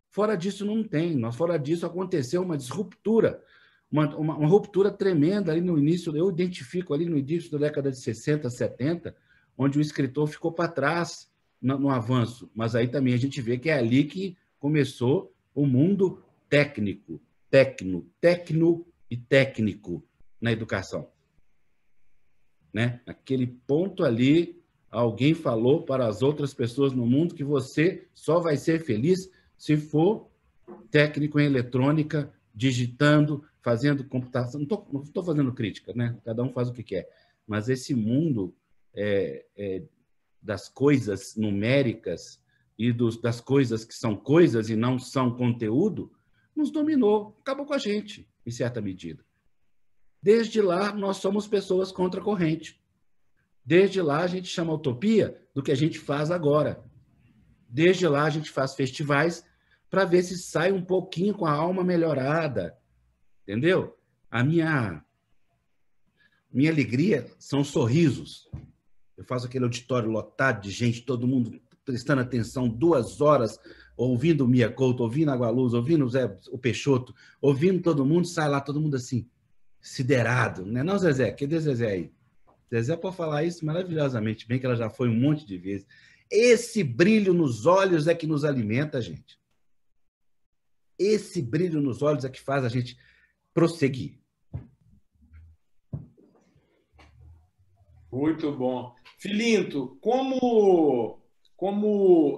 Fora disso não tem. Fora disso aconteceu uma disruptura, uma ruptura tremenda ali no início. Eu identifico ali no início da década de 60, 70, onde o escritor ficou para trás no avanço. Mas aí também a gente vê que é ali que começou o mundo técnico, tecno e técnico na educação, né? Naquele ponto ali, alguém falou para as outras pessoas no mundo que você só vai ser feliz se for técnico em eletrônica, digitando, fazendo computação. Não estou fazendo crítica, né? Cada um faz o que quer. Mas esse mundo das coisas numéricas e das coisas que são coisas e não são conteúdo, nos dominou, acabou com a gente, em certa medida. Desde lá, nós somos pessoas contra a corrente. Desde lá, a gente chama utopia do que a gente faz agora. Desde lá, a gente faz festivais para ver se sai um pouquinho com a alma melhorada. Entendeu? A minha alegria são sorrisos. Eu faço aquele auditório lotado de gente, todo mundo prestando atenção 2 horas, ouvindo o Mia Couto, ouvindo a Agualuz, ouvindo o Peixoto, ouvindo todo mundo, sai lá todo mundo assim, siderado. Não é não, Zezé? Cadê Zezé aí? Zezé pode falar isso maravilhosamente bem, que ela já foi um monte de vezes. Esse brilho nos olhos é que nos alimenta, gente. Esse brilho nos olhos é que faz a gente prosseguir. Muito bom. Filinto, como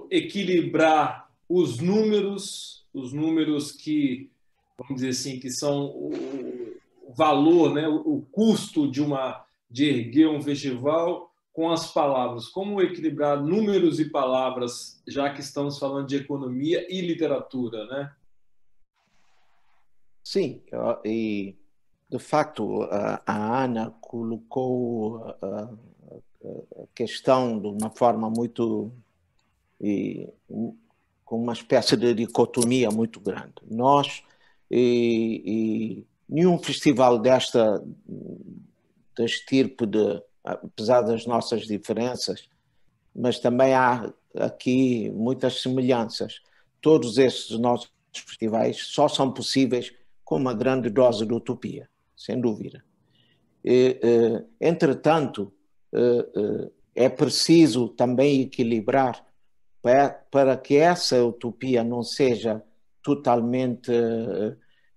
equilibrar os números os números que, vamos dizer assim, que são o valor, né, o custo de erguer um festival com as palavras. Como equilibrar números e palavras, já que estamos falando de economia e literatura, né? Sim, e de facto a Ana colocou a questão de uma forma muito, com uma espécie de dicotomia muito grande. Nós, nenhum festival deste tipo apesar das nossas diferenças, mas também há aqui muitas semelhanças. Todos esses nossos festivais só são possíveis com uma grande dose de utopia, sem dúvida. Entretanto, é preciso também equilibrar para que essa utopia não seja totalmente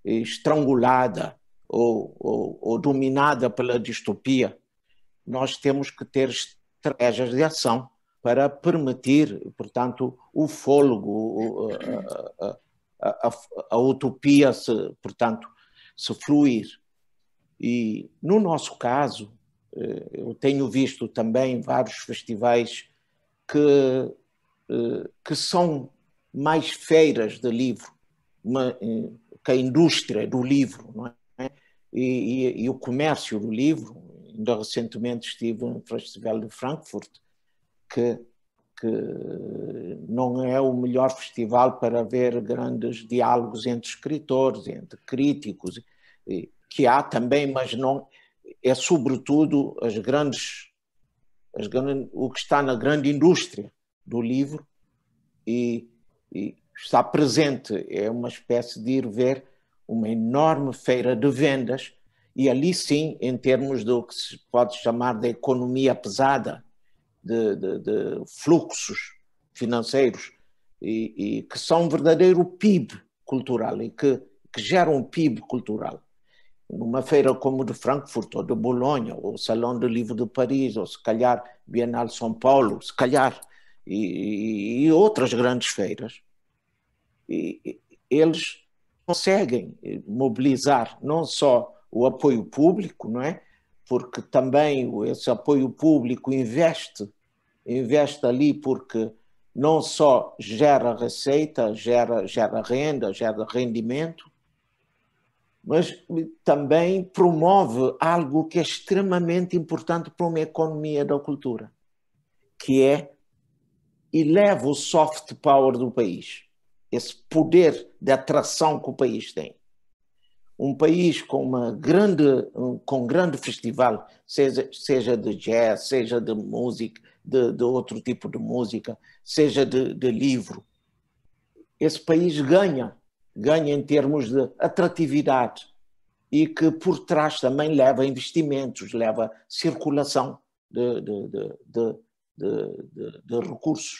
estrangulada ou dominada pela distopia. Nós temos que ter estratégias de ação para permitir, portanto, o fôlego, a utopia, se fluir. E, no nosso caso, eu tenho visto também vários festivais que são mais feiras de livro, que a indústria do livro, não é? E o comércio do livro. Ainda recentemente estive no Festival de Frankfurt, que não é o melhor festival para ver grandes diálogos entre escritores, entre críticos, que há também, mas não é sobretudo o que está na grande indústria do livro e está presente. É uma espécie de ir ver uma enorme feira de vendas e ali sim, em termos do que se pode chamar de economia pesada, de fluxos financeiros e que são um verdadeiro PIB cultural e que geram um PIB cultural. Numa feira como de Frankfurt ou de Bolonha, ou Salão do Livro de Paris, ou se calhar Bienal de São Paulo, se calhar, e outras grandes feiras, eles conseguem mobilizar não só o apoio público, não é? Porque também esse apoio público investe ali porque não só gera receita, gera renda, gera rendimento, mas também promove algo que é extremamente importante para uma economia da cultura, que eleva o soft power do país, esse poder de atração que o país tem. Um país com grande festival, seja de jazz, seja de música, de outro tipo de música, seja de livro, esse país ganha em termos de atratividade e que por trás também leva investimentos, leva circulação de recursos.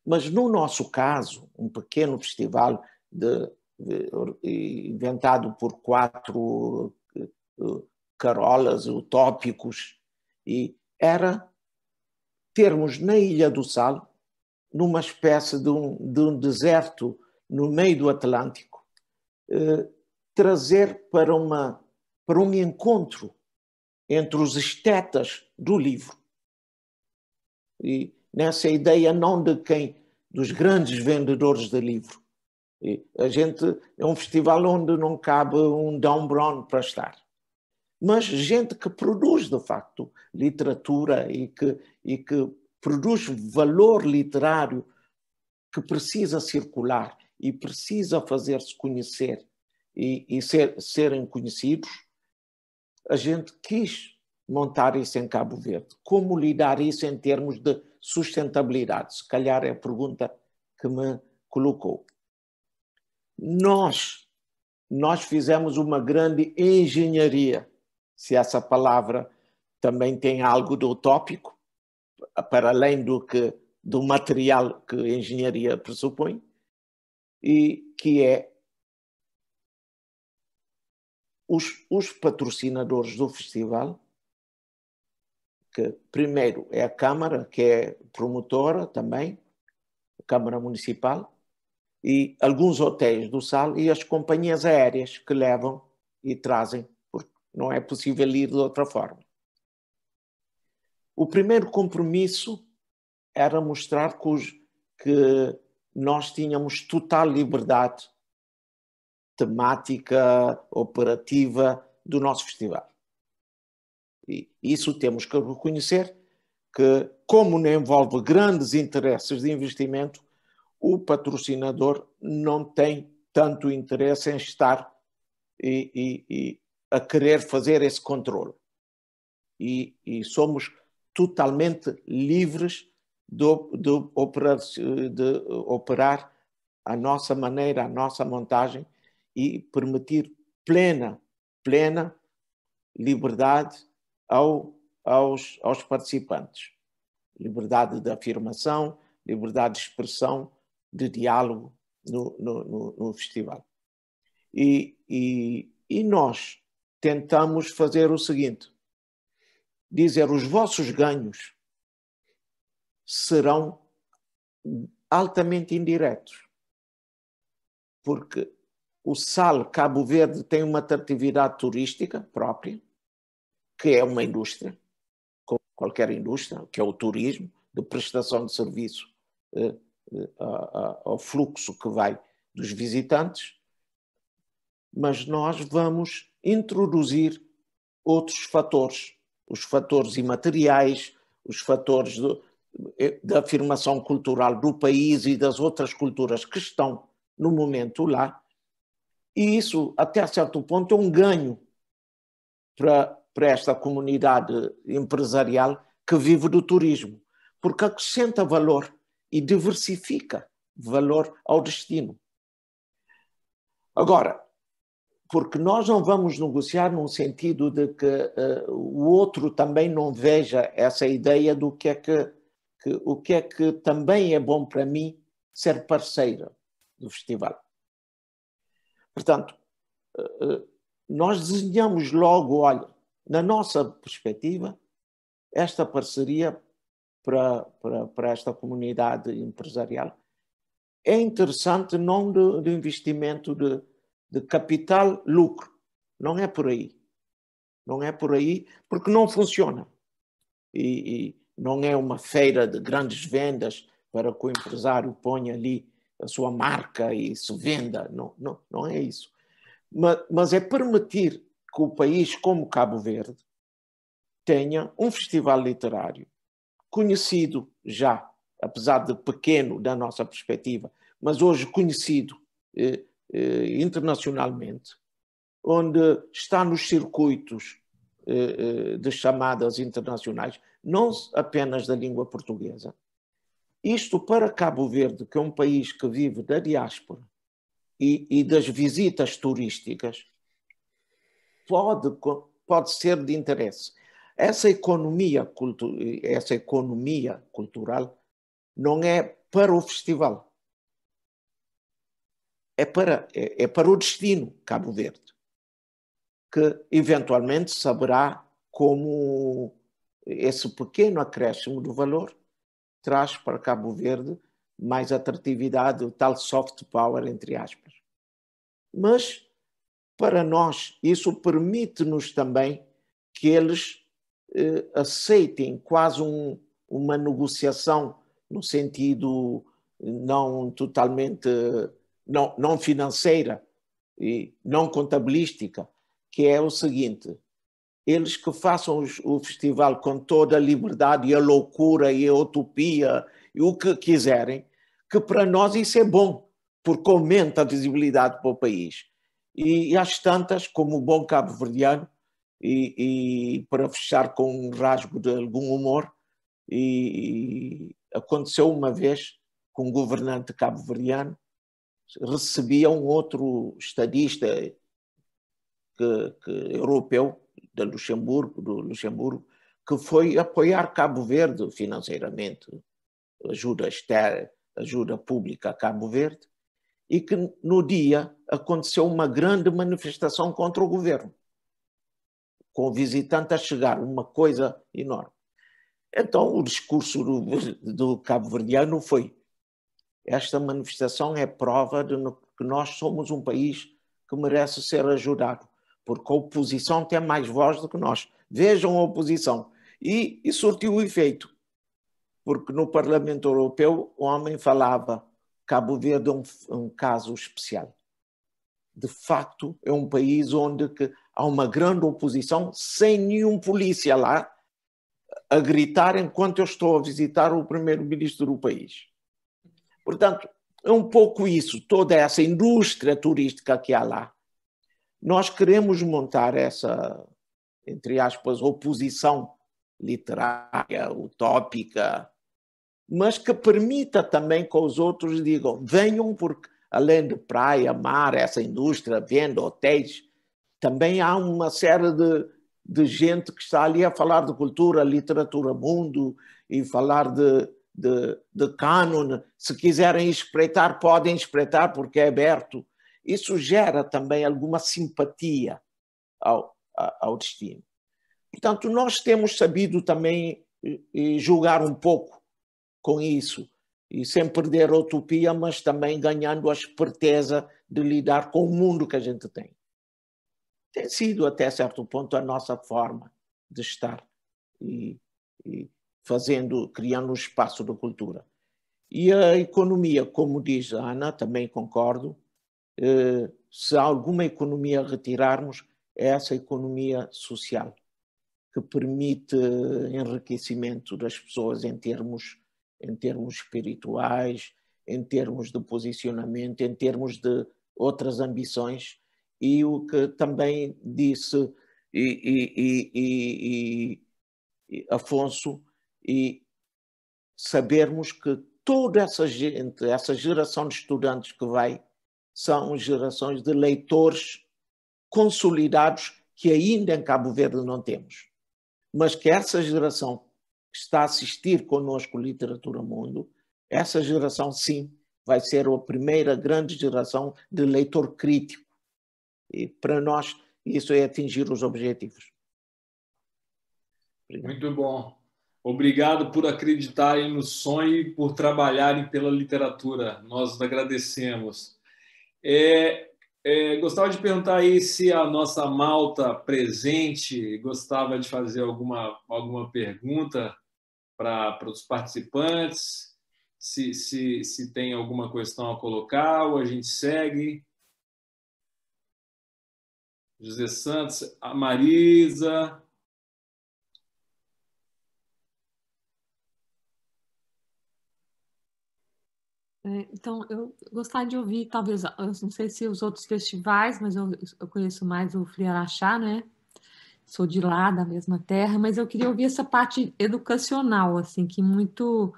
Mas no nosso caso, um pequeno festival inventado por 4 carolas utópicos, e era termos na Ilha do Sal, numa espécie de um deserto no meio do Atlântico, trazer para um encontro entre os estetas do livro. E nessa ideia não dos grandes vendedores de livro. É um festival onde não cabe um Dan Brown para estar. Mas gente que produz, de facto, literatura e que produz valor literário que precisa circular e precisa fazer-se conhecer e serem conhecidos. A gente quis montar isso em Cabo Verde. Como lidar isso em termos de sustentabilidade? Se calhar é a pergunta que me colocou. Nós fizemos uma grande engenharia, se essa palavra também tem algo de utópico, para além do material que a engenharia pressupõe, e que é os patrocinadores do festival, que primeiro é a Câmara, que é promotora também, a Câmara Municipal, e alguns hotéis do Sal e as companhias aéreas que levam e trazem, porque não é possível ir de outra forma. O primeiro compromisso era mostrar que nós tínhamos total liberdade temática, operativa do nosso festival. E isso temos que reconhecer que, como não envolve grandes interesses de investimento, o patrocinador não tem tanto interesse em estar e a querer fazer esse controle. E somos totalmente livres de operar a nossa maneira, a nossa montagem e permitir plena liberdade aos participantes. Liberdade de afirmação, liberdade de expressão, de diálogo no festival. E nós tentamos fazer o seguinte, dizer os vossos ganhos serão altamente indiretos, porque o Sal Cabo Verde tem uma atratividade turística própria, que é uma indústria, como qualquer indústria, que é o turismo, de prestação de serviço ao fluxo que vai dos visitantes, mas nós vamos introduzir outros fatores, os fatores imateriais, os fatores da afirmação cultural do país e das outras culturas que estão no momento lá, e isso, até certo ponto, é um ganho para esta comunidade empresarial que vive do turismo, porque acrescenta valor e diversifica valor ao destino. Agora, porque nós não vamos negociar num sentido de que o outro também não veja essa ideia do que é que também é bom para mim ser parceira do festival. Portanto, nós desenhamos logo, olha, na nossa perspectiva, esta parceria para esta comunidade empresarial é interessante não de investimento de capital lucro. Não é por aí. Não é por aí porque não funciona. E não é uma feira de grandes vendas para que o empresário ponha ali a sua marca e se venda. Não é isso. Mas é permitir que o país, como Cabo Verde, tenha um festival literário conhecido já, apesar de pequeno da nossa perspectiva, mas hoje conhecido internacionalmente, onde está nos circuitos de chamadas internacionais, não apenas da língua portuguesa. Isto para Cabo Verde, que é um país que vive da diáspora e das visitas turísticas, pode ser de interesse. Essa economia cultural não é para o festival, é para o destino Cabo Verde, que eventualmente saberá como esse pequeno acréscimo de valor traz para Cabo Verde mais atratividade, o tal soft power, entre aspas. Mas, para nós, isso permite-nos também que eles aceitem quase uma negociação no sentido não totalmente, não financeira e não contabilística, que é o seguinte: eles que façam o festival com toda a liberdade e a loucura e a utopia e o que quiserem, que para nós isso é bom, porque aumenta a visibilidade para o país. E às tantas, como o bom cabo-verdiano, e para fechar com um rasgo de algum humor, e aconteceu uma vez que um governante cabo-verdiano recebia um outro estadista europeu do Luxemburgo, que foi apoiar Cabo Verde financeiramente, ajuda externa, ajuda pública a Cabo Verde, e que no dia aconteceu uma grande manifestação contra o governo, com o visitante a chegar, uma coisa enorme. Então o discurso do cabo-verdiano foi: esta manifestação é prova de que nós somos um país que merece ser ajudado, porque a oposição tem mais voz do que nós. Vejam a oposição. E surtiu o efeito, porque no Parlamento Europeu o homem falava Cabo Verde é um caso especial. De facto, é um país onde há uma grande oposição, sem nenhum polícia lá a gritar enquanto eu estou a visitar o primeiro-ministro do país. Portanto, é um pouco isso, toda essa indústria turística que há lá. Nós queremos montar essa, entre aspas, oposição literária, utópica, mas que permita também que os outros digam, venham porque além de praia, mar, essa indústria, venda, hotéis, também há uma série de gente que está ali a falar de cultura, literatura, mundo, e falar de cânone. Se quiserem espreitar, podem espreitar porque é aberto. Isso gera também alguma simpatia ao destino. Portanto, nós temos sabido também julgar um pouco com isso, e sem perder a utopia, mas também ganhando a esperteza de lidar com o mundo que a gente tem. Tem sido, até certo ponto, a nossa forma de estar e criando um espaço de cultura. E a economia, como diz a Ana, também concordo, se há alguma economia a retirarmos, é essa economia social, que permite enriquecimento das pessoas em termos espirituais, em termos de posicionamento, em termos de outras ambições, e o que também disse Afonso, e sabermos que toda essa gente, essa geração de estudantes que vai, são gerações de leitores consolidados que ainda em Cabo Verde não temos, mas que essa geração que está a assistir conosco Literatura Mundo, essa geração sim vai ser a primeira grande geração de leitor crítico. E para nós isso é atingir os objetivos. Obrigado. Muito bom. Obrigado por acreditarem no sonho e por trabalharem pela literatura. Nós agradecemos. Gostava de perguntar aí se a nossa malta presente gostava de fazer alguma pergunta para os participantes, se tem alguma questão a colocar ou a gente segue. José Santos, a Marisa. Então, eu gostaria de ouvir, talvez, eu não sei se os outros festivais, mas eu conheço mais o Flieraxá, né? Sou de lá, da mesma terra, mas eu queria ouvir essa parte educacional, assim, que muito,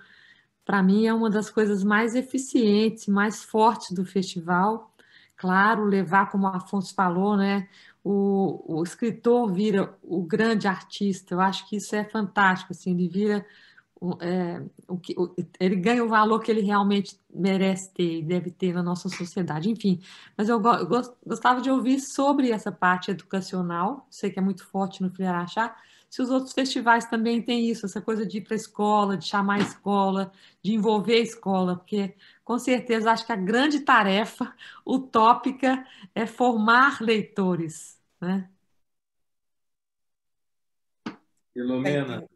para mim, é uma das coisas mais eficientes, mais fortes do festival. Claro, levar, como o Afonso falou, né? O escritor vira o grande artista, eu acho que isso é fantástico, assim, ele vira... ele ganha o valor que ele realmente merece ter e deve ter na nossa sociedade, enfim. Mas eu gostava de ouvir sobre essa parte educacional, sei que é muito forte no Flieraxá, se os outros festivais também têm isso, essa coisa de ir para a escola, de chamar a escola, de envolver a escola, porque com certeza acho que a grande tarefa utópica é formar leitores, né? Filomena.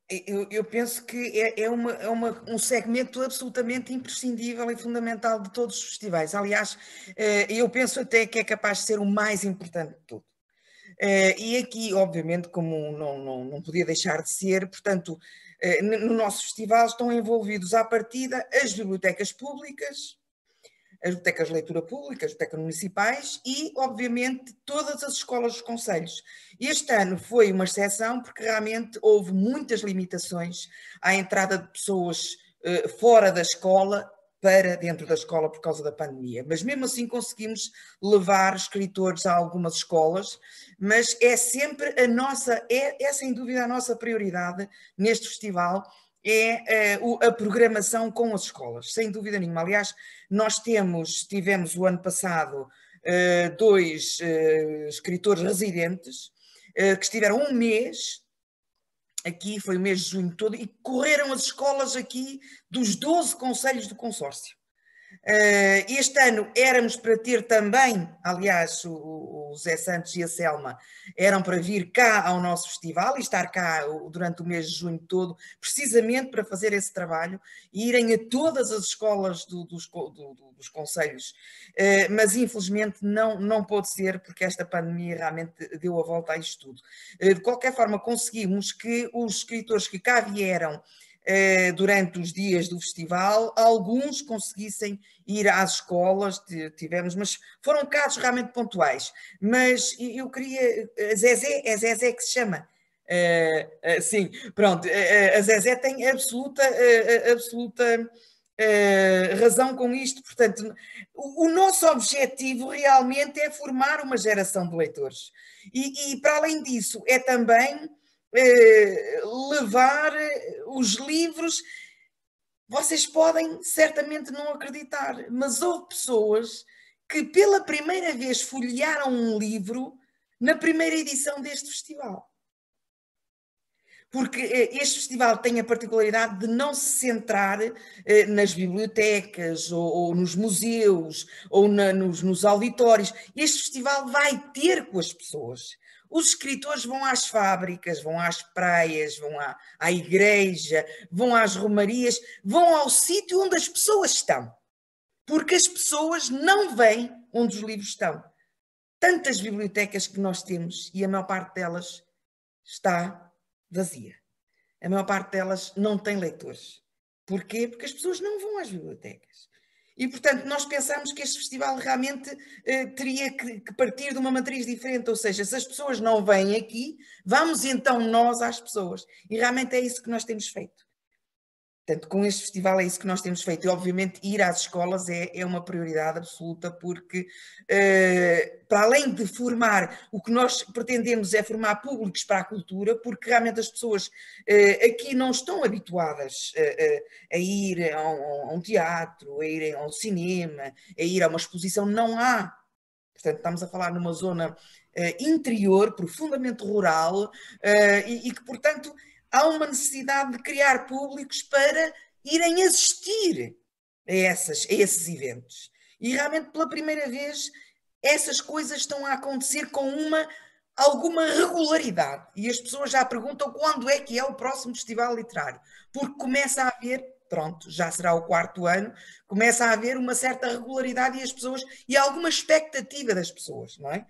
Eu penso que é um segmento absolutamente imprescindível e fundamental de todos os festivais. Aliás, eu penso até que é capaz de ser o mais importante de tudo. E aqui, obviamente, como não podia deixar de ser, portanto, no nosso festival estão envolvidos à partida as bibliotecas públicas, as bibliotecas de leitura pública, as bibliotecas municipais e, obviamente, todas as escolas dos concelhos. Este ano foi uma exceção porque realmente houve muitas limitações à entrada de pessoas fora da escola para dentro da escola por causa da pandemia. Mas mesmo assim conseguimos levar escritores a algumas escolas, mas é sempre é sem dúvida a nossa prioridade neste festival, é a programação com as escolas, sem dúvida nenhuma. Aliás, nós tivemos o ano passado 2 escritores residentes que estiveram um mês aqui, foi o mês de junho todo, e correram as escolas aqui dos 12 concelhos do consórcio. Este ano éramos para ter também, aliás, o Zé Santos e a Selma eram para vir cá ao nosso festival e estar cá durante o mês de junho todo, precisamente para fazer esse trabalho e irem a todas as escolas dos concelhos, mas infelizmente não pôde ser, porque esta pandemia realmente deu a volta a isto tudo. De qualquer forma, conseguimos que os escritores que cá vieram durante os dias do festival, alguns conseguissem ir às escolas, tivemos, mas foram casos realmente pontuais. Mas eu queria, a Zezé, é Zezé que se chama? Sim, pronto, a Zezé tem absoluta razão com isto. Portanto, o nosso objetivo realmente é formar uma geração de leitores. E para além disso, é também levar os livros. Vocês podem certamente não acreditar, mas houve pessoas que pela primeira vez folhearam um livro na primeira edição deste festival. Porque este festival tem a particularidade de não se centrar nas bibliotecas ou nos museus ou nos auditórios. Este festival vai ter com as pessoas. Os escritores vão às fábricas, vão às praias, vão à igreja, vão às romarias, vão ao sítio onde as pessoas estão. Porque as pessoas não vêm onde os livros estão. Tantas bibliotecas que nós temos e a maior parte delas está vazia. A maior parte delas não tem leitores. Porquê? Porque as pessoas não vão às bibliotecas. E, portanto, nós pensamos que este festival realmente teria que partir de uma matriz diferente, ou seja, se as pessoas não vêm aqui, vamos então nós às pessoas. E realmente é isso que nós temos feito. Portanto, com este festival é isso que nós temos feito. E, obviamente, ir às escolas é uma prioridade absoluta, porque, para além de formar, o que nós pretendemos é formar públicos para a cultura, porque realmente as pessoas aqui não estão habituadas a ir a um teatro, a ir ao cinema, a ir a uma exposição. Não há. Portanto, estamos a falar numa zona interior, profundamente rural, e que, portanto, há uma necessidade de criar públicos para irem assistir a esses eventos. E realmente, pela primeira vez, essas coisas estão a acontecer com alguma regularidade. E as pessoas já perguntam quando é que é o próximo festival literário. Porque começa a haver, pronto, já será o 4º ano, começa a haver uma certa regularidade e alguma expectativa das pessoas, não é?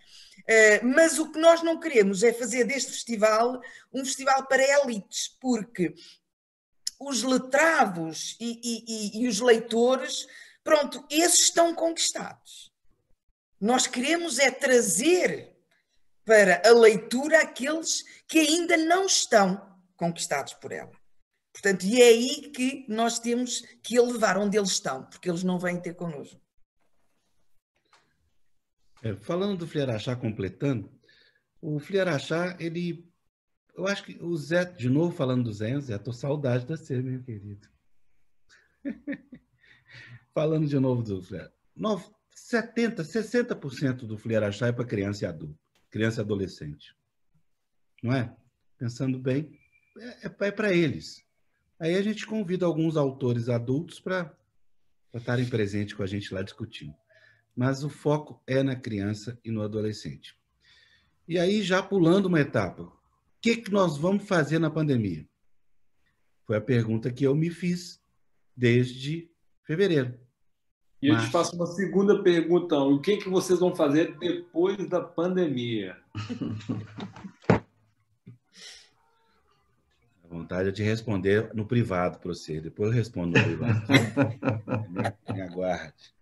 Mas o que nós não queremos é fazer deste festival um festival para elites, porque os letrados e os leitores, pronto, esses estão conquistados. Nós queremos é trazer para a leitura aqueles que ainda não estão conquistados por ela. Portanto, e é aí que nós temos que levar onde eles estão, porque eles não vêm ter connosco. Falando do Flieraxá, completando, o Flieraxá, eu acho que o Zé, de novo falando do Zé, estou saudade de você, meu querido. Falando de novo do Flieraxá, 60% do Flieraxá é para criança e adulto, criança e adolescente. Não é? Pensando bem, é para eles. Aí a gente convida alguns autores adultos para estarem presentes com a gente lá discutindo. Mas o foco é na criança e no adolescente. E aí, já pulando uma etapa, o que nós vamos fazer na pandemia? Foi a pergunta que eu me fiz desde fevereiro. E eu te faço uma segunda pergunta. O que vocês vão fazer depois da pandemia? A vontade é de responder no privado para você. Depois eu respondo no privado. Me aguarde.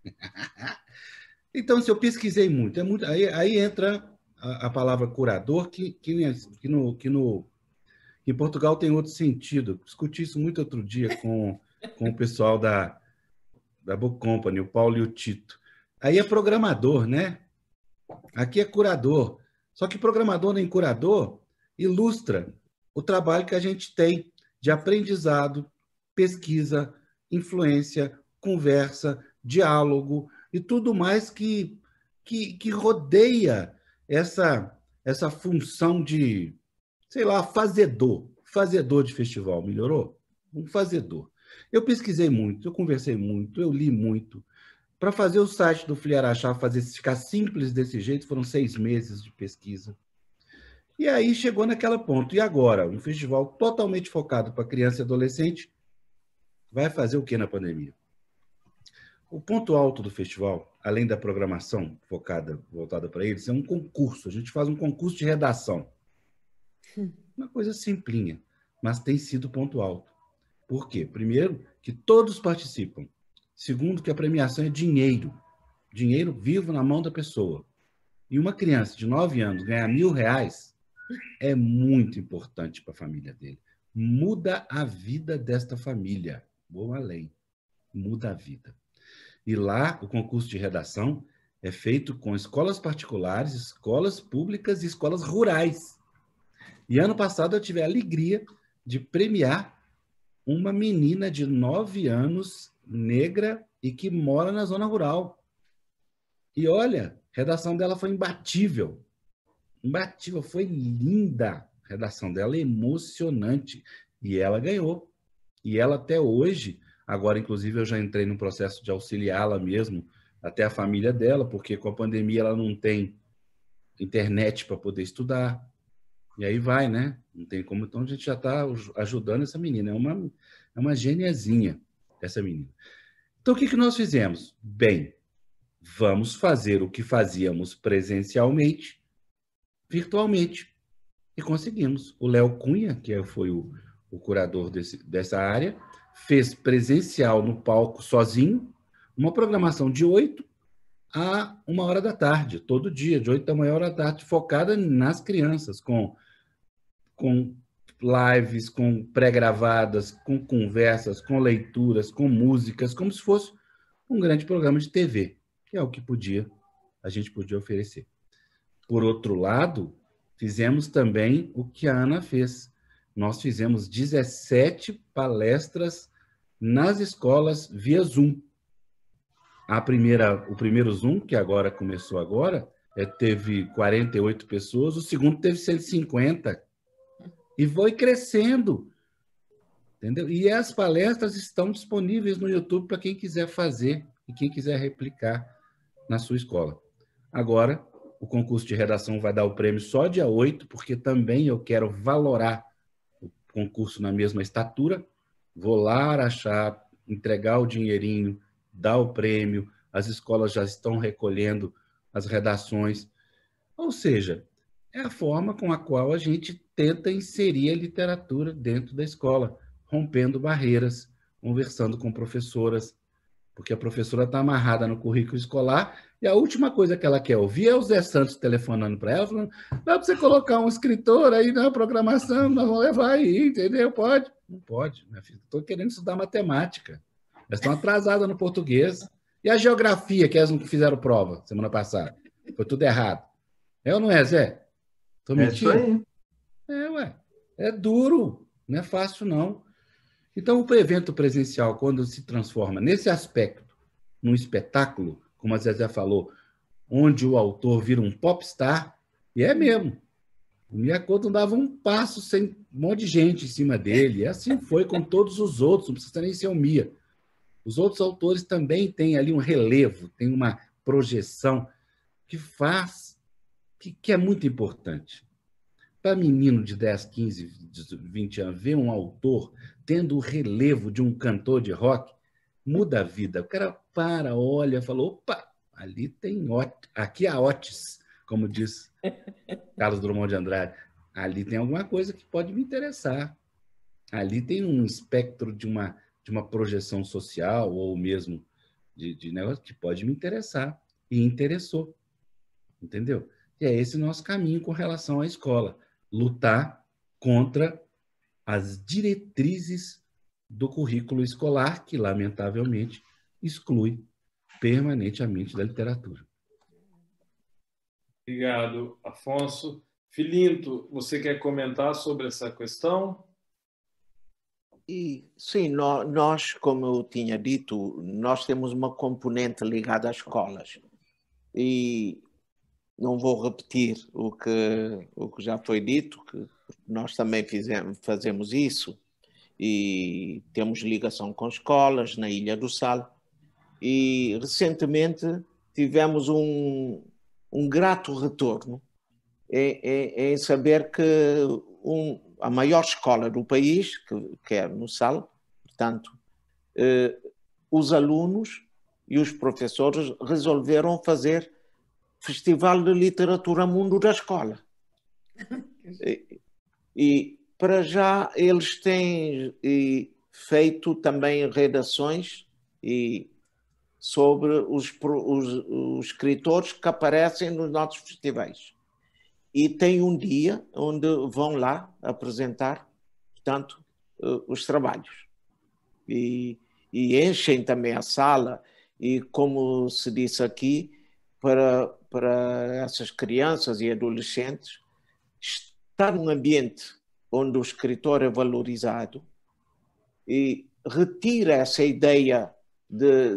Então, se eu pesquisei muito, aí entra a palavra curador, que em Portugal tem outro sentido. Discuti isso muito outro dia com o pessoal da Book Company, o Paulo e o Tito. Aí é programador, né? Aqui é curador. Só que programador nem curador ilustra o trabalho que a gente tem de aprendizado, pesquisa, influência, conversa, diálogo e tudo mais que rodeia essa função de, sei lá, fazedor. fazedor de festival, melhorou? Um fazedor. Eu pesquisei muito, eu conversei muito, eu li muito. Para fazer o site do Fliarachá ficar simples desse jeito, foram 6 meses de pesquisa. E aí chegou naquela ponto. E agora? Um festival totalmente focado para criança e adolescente vai fazer o que na pandemia? O ponto alto do festival, além da programação voltada para eles, é um concurso. A gente faz um concurso de redação. Uma coisa simplinha, mas tem sido ponto alto. Por quê? Primeiro, que todos participam. Segundo, que a premiação é dinheiro. Dinheiro vivo na mão da pessoa. E uma criança de 9 anos ganhar R$1.000 é muito importante para a família dele. Muda a vida desta família. Vou além. Muda a vida. E lá, o concurso de redação é feito com escolas particulares, escolas públicas e escolas rurais. E ano passado eu tive a alegria de premiar uma menina de 9 anos, negra, e que mora na zona rural. E olha, a redação dela foi imbatível. Imbatível, foi linda. A redação dela é emocionante. E ela ganhou. E ela até hoje, agora inclusive eu já entrei no processo de auxiliá-la mesmo, até a família dela, porque com a pandemia ela não tem internet para poder estudar. E aí vai, né? Não tem como. Então a gente já está ajudando essa menina. É uma geniazinha, essa menina. Então o que nós fizemos? Bem, vamos fazer o que fazíamos presencialmente, virtualmente. E conseguimos. O Léo Cunha, que foi o curador dessa área, fez presencial no palco sozinho, uma programação de 8 a 1h da tarde, todo dia, de 8 da manhã a 1h da tarde, focada nas crianças, com lives, com pré-gravadas, com conversas, com leituras, com músicas, como se fosse um grande programa de TV, que é o que a gente podia oferecer. Por outro lado, fizemos também o que a Ana fez. Nós fizemos 17 palestras nas escolas via Zoom. O primeiro Zoom, que começou agora, teve 48 pessoas, o segundo teve 150. E foi crescendo. Entendeu? E as palestras estão disponíveis no YouTube para quem quiser fazer e quem quiser replicar na sua escola. Agora, o concurso de redação vai dar o prêmio só dia 8, porque também eu quero valorar o concurso na mesma estatura. Vou lá achar, entregar o dinheirinho, dar o prêmio, as escolas já estão recolhendo as redações. Ou seja, é a forma com a qual a gente tenta inserir a literatura dentro da escola, rompendo barreiras, conversando com professoras, porque a professora está amarrada no currículo escolar e a última coisa que ela quer ouvir é o Zé Santos telefonando para ela, falando: dá para você colocar um escritor aí na programação, nós vamos levar aí, entendeu? Pode? Não pode, minha filha. Estou querendo estudar matemática. Elas estão atrasadas no português. E a geografia, que elas não fizeram prova semana passada? Foi tudo errado. É ou não é, Zé? Estou mentindo? É isso aí. Ué. É duro. Não é fácil, não. Então, o evento presencial, quando se transforma nesse aspecto, num espetáculo, como a Zezé falou, onde o autor vira um popstar, e é mesmo. O Miyakoto não dava um passo sem um monte de gente em cima dele. E assim foi com todos os outros, não precisa nem ser o Mia. Os outros autores também têm ali um relevo, tem uma projeção que faz, que é muito importante. Para menino de 10, 15, 20 anos, ver um autor tendo o relevo de um cantor de rock, muda a vida. O cara olha, falou: opa, ali tem aqui a Otis, como diz Carlos Drummond de Andrade. Ali tem alguma coisa que pode me interessar. Ali tem um espectro de uma projeção social ou mesmo de negócio que pode me interessar. E interessou. Entendeu? E é esse o nosso caminho com relação à escola. Lutar contra as diretrizes do currículo escolar, que, lamentavelmente, exclui permanentemente da literatura. Obrigado, Afonso. Filinto, você quer comentar sobre essa questão? E, sim, nós, como eu tinha dito, nós temos uma componente ligada às escolas. E não vou repetir o que já foi dito, que nós também fazemos isso e temos ligação com escolas na Ilha do Sal. E recentemente tivemos um grato retorno em saber que a maior escola do país, que é no Sal, portanto, os alunos e os professores resolveram fazer Festival de Literatura Mundo da escola. E para já eles têm feito também redações sobre os escritores que aparecem nos nossos festivais. E tem um dia onde vão lá apresentar, portanto, os trabalhos. E enchem também a sala. E, como se disse aqui, para essas crianças e adolescentes, estar num ambiente onde o escritor é valorizado e retira essa ideia de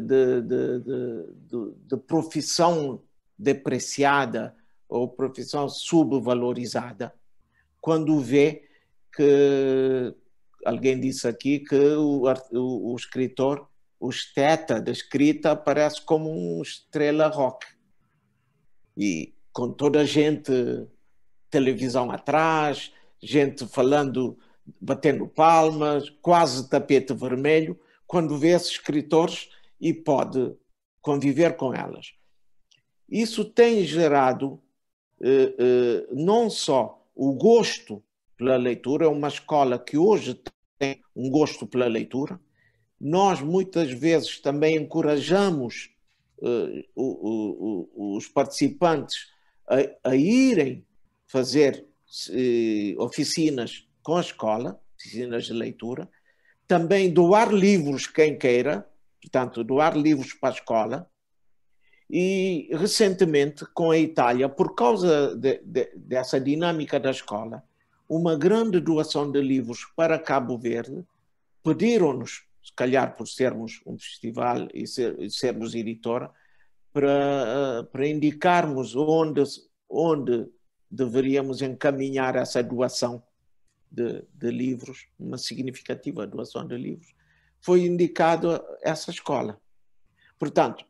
profissão depreciada ou profissão subvalorizada, quando vê que, alguém disse aqui, que o escritor, o esteta da escrita, aparece como uma estrela rock. E com toda a gente, televisão atrás, gente falando, batendo palmas, quase tapete vermelho, quando vê esses escritores e pode conviver com elas. Isso tem gerado não só o gosto pela leitura, é uma escola que hoje tem um gosto pela leitura. Nós muitas vezes também encorajamos os participantes a irem fazer oficinas com a escola, oficinas de leitura, também doar livros quem queira, portanto, doar livros para a escola. E recentemente, com a Itália, por causa dessa dinâmica da escola, uma grande doação de livros para Cabo Verde, pediram-nos, se calhar por sermos um festival e sermos editora, para indicarmos onde deveríamos encaminhar essa doação de livros, uma significativa doação de livros, foi indicado essa escola. Portanto,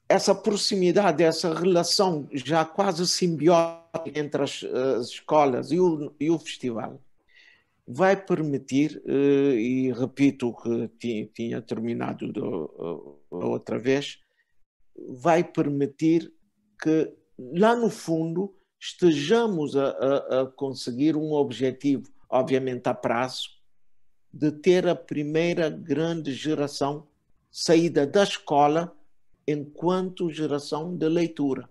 essa proximidade, essa relação já quase simbiótica entre as escolas e o festival vai permitir, e repito o que tinha terminado outra vez, vai permitir que lá no fundo estejamos a conseguir um objetivo, obviamente a prazo, de ter a primeira grande geração saída da escola enquanto geração de leitura.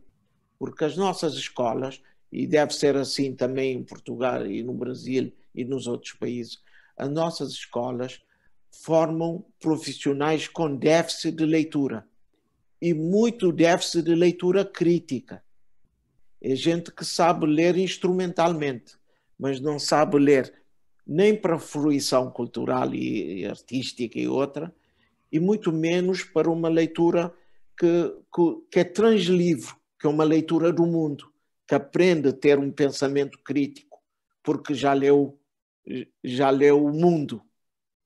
Porque as nossas escolas, e deve ser assim também em Portugal e no Brasil e nos outros países, as nossas escolas formam profissionais com déficit de leitura e muito déficit de leitura crítica. É gente que sabe ler instrumentalmente, mas não sabe ler nem para fruição cultural e artística e outra, e muito menos para uma leitura que é translivro, que é uma leitura do mundo, que aprende a ter um pensamento crítico, porque já leu o mundo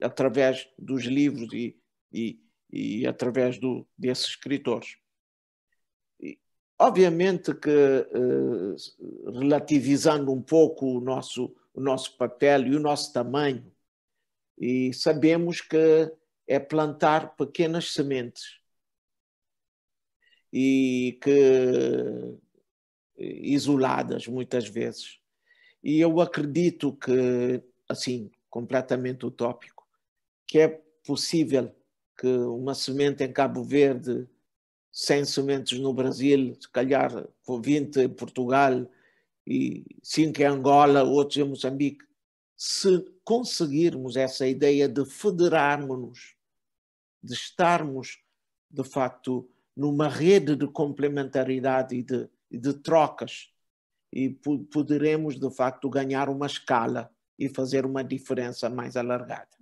através dos livros e através desses escritores. E, obviamente que, relativizando um pouco o nosso papel e o nosso tamanho, e sabemos que é plantar pequenas sementes e que isoladas muitas vezes. E eu acredito que, assim, completamente utópico, que é possível que uma semente em Cabo Verde, 100 sementes no Brasil, se calhar 20 em Portugal e 5 em Angola, outros em Moçambique, se conseguirmos essa ideia de federarmos-nos, de estarmos, de facto, numa rede de complementaridade e de trocas, e poderemos, de facto, ganhar uma escala e fazer uma diferença mais alargada.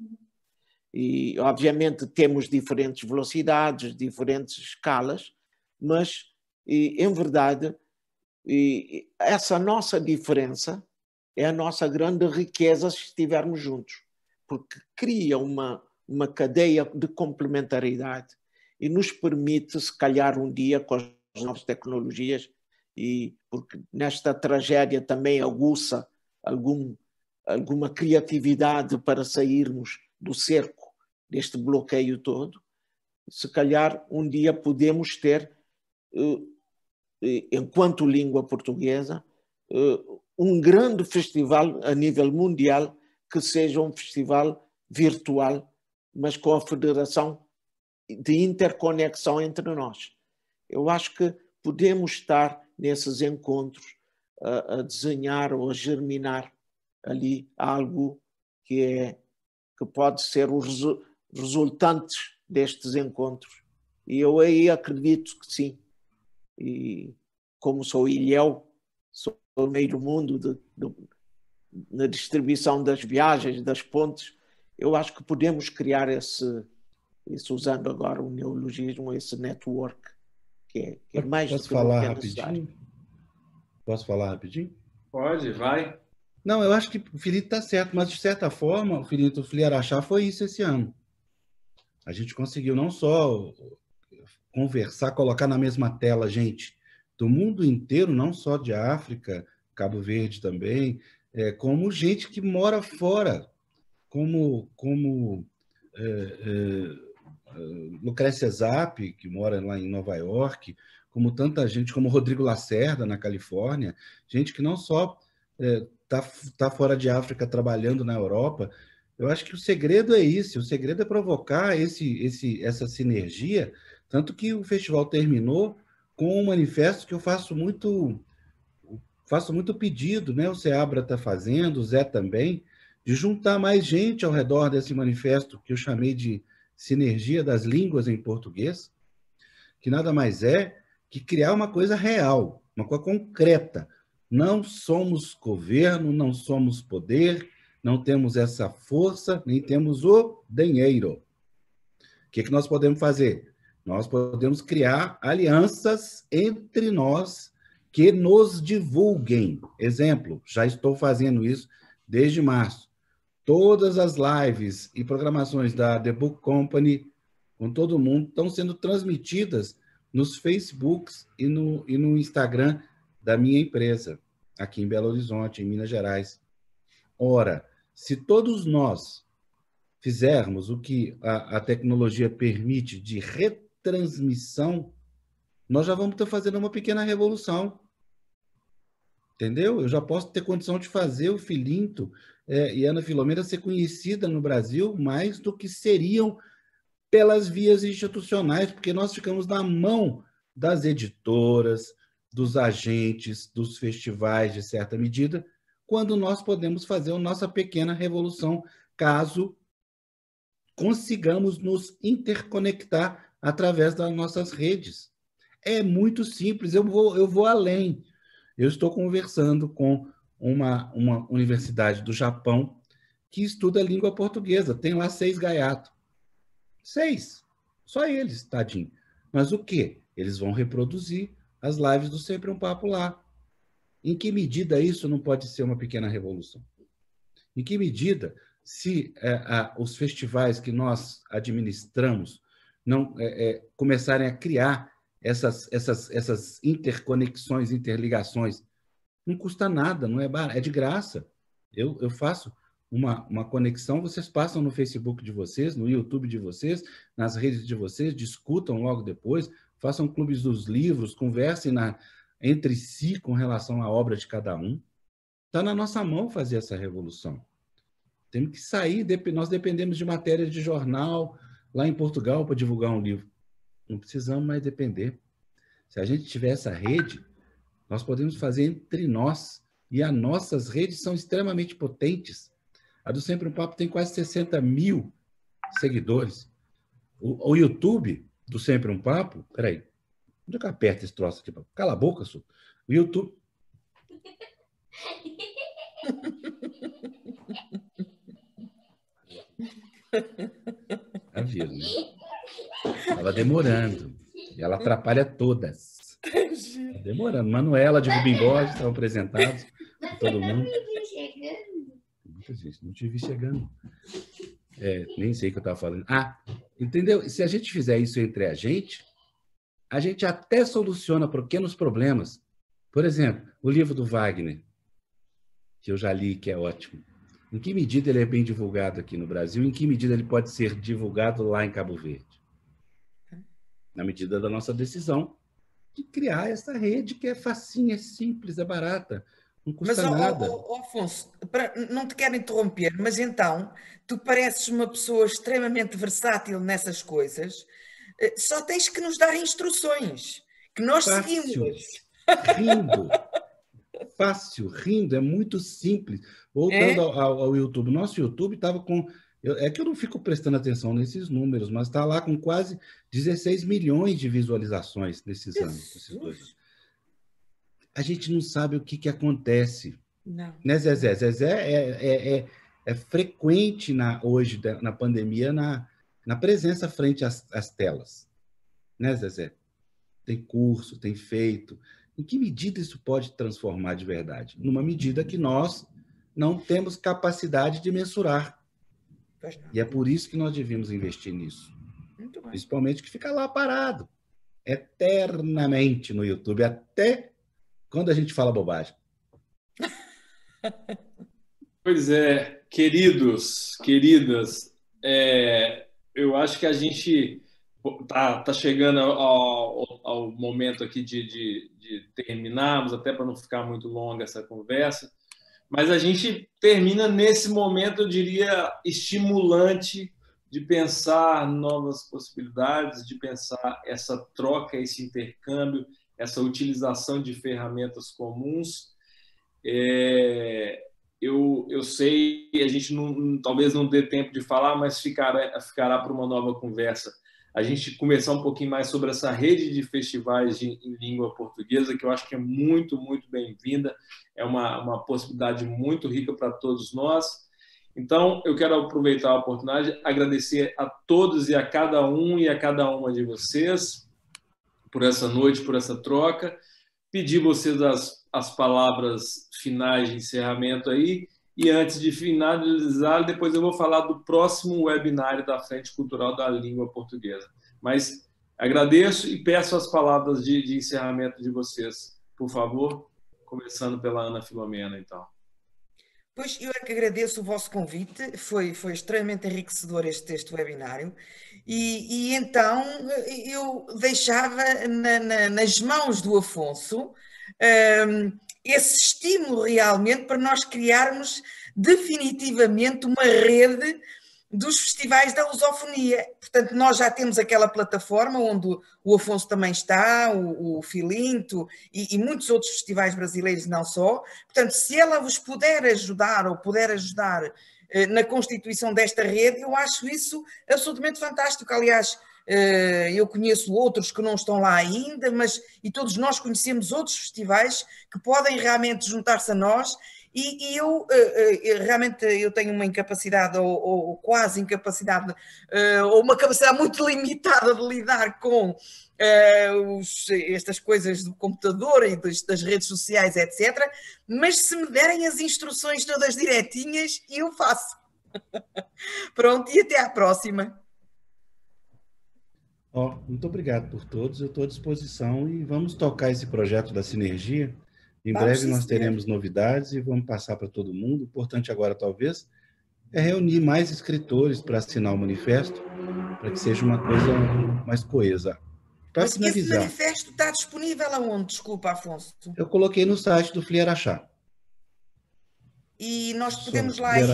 E, obviamente, temos diferentes velocidades, diferentes escalas, mas, em verdade, essa nossa diferença é a nossa grande riqueza se estivermos juntos, porque cria uma cadeia de complementaridade e nos permite, se calhar um dia, com as novas tecnologias, e porque nesta tragédia também aguça alguma criatividade para sairmos do cerco deste bloqueio todo, se calhar um dia podemos ter, enquanto língua portuguesa, um grande festival a nível mundial que seja um festival virtual, mas com a federação de interconexão entre nós. Eu acho que podemos estar nesses encontros a desenhar ou a germinar ali algo que pode ser os resultantes destes encontros. E eu aí acredito que sim. E como sou ilhéu, sou no meio do mundo na distribuição das viagens, das pontes, eu acho que podemos criar esse usando agora o neologismo, esse network, que é mais do que falar rapidinho? Posso falar rapidinho? Pode, vai. Não, eu acho que o Filipe está certo, mas de certa forma, o Filiarachá foi isso esse ano. A gente conseguiu não só conversar, colocar na mesma tela gente do mundo inteiro, não só de África, Cabo Verde também, como gente que mora fora, como Lucrécia Zapp, que mora lá em Nova York, como tanta gente, como Rodrigo Lacerda, na Califórnia, gente que não só tá fora de África trabalhando na Europa. Eu acho que o segredo é isso, o segredo é provocar essa sinergia, tanto que o festival terminou com um manifesto que eu faço muito pedido, né? O Seabra está fazendo, o Zé também, de juntar mais gente ao redor desse manifesto que eu chamei de Sinergia das Línguas em Português, que nada mais é que criar uma coisa real, uma coisa concreta. Não somos governo, não somos poder, não temos essa força, nem temos o dinheiro. O que nós podemos fazer? Nós podemos criar alianças entre nós que nos divulguem. Exemplo, já estou fazendo isso desde março. Todas as lives e programações da The Book Company, com todo mundo, estão sendo transmitidas nos Facebooks e no Instagram da minha empresa, aqui em Belo Horizonte, em Minas Gerais. Ora, se todos nós fizermos o que a tecnologia permite de retransmissão, nós já vamos estar fazendo uma pequena revolução. Entendeu? Eu já posso ter condição de fazer o Filinto e Ana Filomena ser conhecida no Brasil mais do que seriam pelas vias institucionais, porque nós ficamos na mão das editoras, dos agentes, dos festivais, de certa medida, quando nós podemos fazer a nossa pequena revolução, caso consigamos nos interconectar através das nossas redes. É muito simples, eu vou além. Eu estou conversando com uma universidade do Japão que estuda a língua portuguesa. Tem lá 6 gaiatos. 6. Só eles, tadinho. Mas o quê? Eles vão reproduzir as lives do Sempre um Papo lá. Em que medida isso não pode ser uma pequena revolução? Em que medida, se os festivais que nós administramos não começarem a criar essas interconexões, interligações, não custa nada, não é barato, é de graça. Eu faço uma conexão, vocês passam no Facebook de vocês, no YouTube de vocês, nas redes de vocês, discutam logo depois, façam clubes dos livros, conversem entre si com relação à obra de cada um. Está na nossa mão fazer essa revolução. Temos que sair, nós dependemos de matéria de jornal lá em Portugal para divulgar um livro. Não precisamos mais depender. Se a gente tiver essa rede, nós podemos fazer entre nós. E as nossas redes são extremamente potentes. A do Sempre um Papo tem quase 60 mil seguidores. O YouTube do Sempre um Papo... Peraí. Onde é que eu aperto esse troço aqui? Cala a boca, Su. O YouTube... Tá vendo, né? Estava demorando. E ela atrapalha todas. Tá demorando. Manuela de Rubim Borges estavam apresentados por todo mundo. Gente, não te vi chegando. Nem sei o que eu estava falando. Entendeu? Se a gente fizer isso entre a gente até soluciona pequenos problemas. Por exemplo, o livro do Wagner, que eu já li, que é ótimo. Em que medida ele é bem divulgado aqui no Brasil? Em que medida ele pode ser divulgado lá em Cabo Verde? Na medida da nossa decisão de criar essa rede que é facinha, é simples, é barata, não custa nada. Afonso, não te quero interromper, mas então, tu pareces uma pessoa extremamente versátil nessas coisas, só tens que nos dar instruções, que nós seguimos. Rindo. Fácil, rindo, é muito simples. Voltando ao YouTube, nosso YouTube estava com... É que eu não fico prestando atenção nesses números, mas está lá com quase 16 milhões de visualizações nesses anos, nesses 2 anos. A gente não sabe o que acontece. Não. Né, Zezé? Zezé é frequente hoje, na pandemia, na presença frente às telas. Né, Zezé? Tem curso, tem feito. Em que medida isso pode transformar de verdade? Numa medida que nós não temos capacidade de mensurar. E é por isso que nós devíamos investir nisso. Muito bem. Principalmente que fica lá parado, eternamente no YouTube, até quando a gente fala bobagem. Pois é, queridos, queridas, eu acho que a gente tá chegando ao momento aqui de terminarmos, até para não ficar muito longa essa conversa, mas a gente termina nesse momento, eu diria, estimulante de pensar novas possibilidades, de pensar essa troca, esse intercâmbio, essa utilização de ferramentas comuns. Eu sei, a gente talvez não dê tempo de falar, mas ficará para uma nova conversa. A gente conversar um pouquinho mais sobre essa rede de festivais em língua portuguesa, que eu acho que é muito, muito bem-vinda, é uma possibilidade muito rica para todos nós. Então, eu quero aproveitar a oportunidade, agradecer a todos e a cada um e a cada uma de vocês por essa noite, por essa troca, pedir vocês as palavras finais de encerramento aí, e antes de finalizar, depois eu vou falar do próximo webinário da Frente Cultural da Língua Portuguesa. Mas agradeço e peço as palavras de encerramento de vocês, por favor, começando pela Ana Filomena, então. Pois, eu é que agradeço o vosso convite, foi extremamente enriquecedor este webinário, e então eu deixava nas mãos do Afonso esse estímulo realmente para nós criarmos definitivamente uma rede dos festivais da lusofonia. Portanto, nós já temos aquela plataforma onde o Afonso também está, o Filinto e muitos outros festivais brasileiros, não só. Portanto, se ela vos puder ajudar ou puder ajudar na constituição desta rede, eu acho isso absolutamente fantástico. Aliás, eu conheço outros que não estão lá ainda, e todos nós conhecemos outros festivais que podem realmente juntar-se a nós. E eu realmente tenho uma incapacidade ou quase incapacidade ou uma capacidade muito limitada de lidar com estas coisas do computador e das redes sociais, etc. Mas se me derem as instruções todas direitinhas, eu faço. Pronto, e até à próxima. Muito obrigado por todos, eu estou à disposição e vamos tocar esse projeto da sinergia. Em breve nós teremos novidades e vamos passar para todo mundo. O importante agora, talvez, é reunir mais escritores para assinar o manifesto, para que seja uma coisa mais coesa. Para finalizar... Esse manifesto está disponível aonde? Desculpa, Afonso. Eu coloquei no site do Flieraxá. E nós podemos lá ir...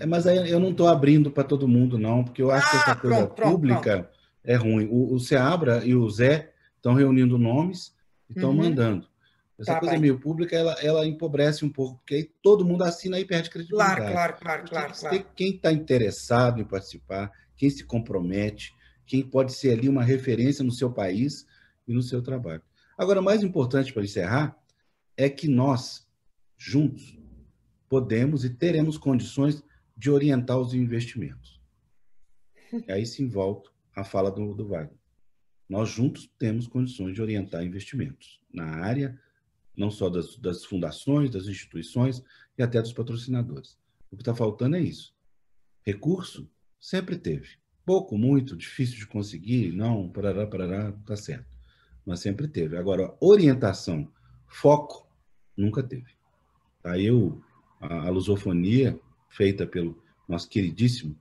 Mas aí eu não estou abrindo para todo mundo, não, porque eu acho que essa coisa pública é ruim. O Seabra e o Zé estão reunindo nomes e estão mandando. Essa coisa meio pública, ela empobrece um pouco, porque aí todo mundo assina e perde credibilidade. Claro. Quem está interessado em participar, quem se compromete, quem pode ser ali uma referência no seu país e no seu trabalho. Agora, o mais importante para encerrar é que nós, juntos, podemos e teremos condições de orientar os investimentos. E aí sim volto à fala do Wagner. Nós juntos temos condições de orientar investimentos na área, não só das fundações, das instituições e até dos patrocinadores. O que está faltando é isso. Recurso sempre teve. Pouco, muito, difícil de conseguir, não, parará, tá certo. Mas sempre teve. Agora, orientação, foco, nunca teve. Aí a lusofonia feita pelo nosso queridíssimo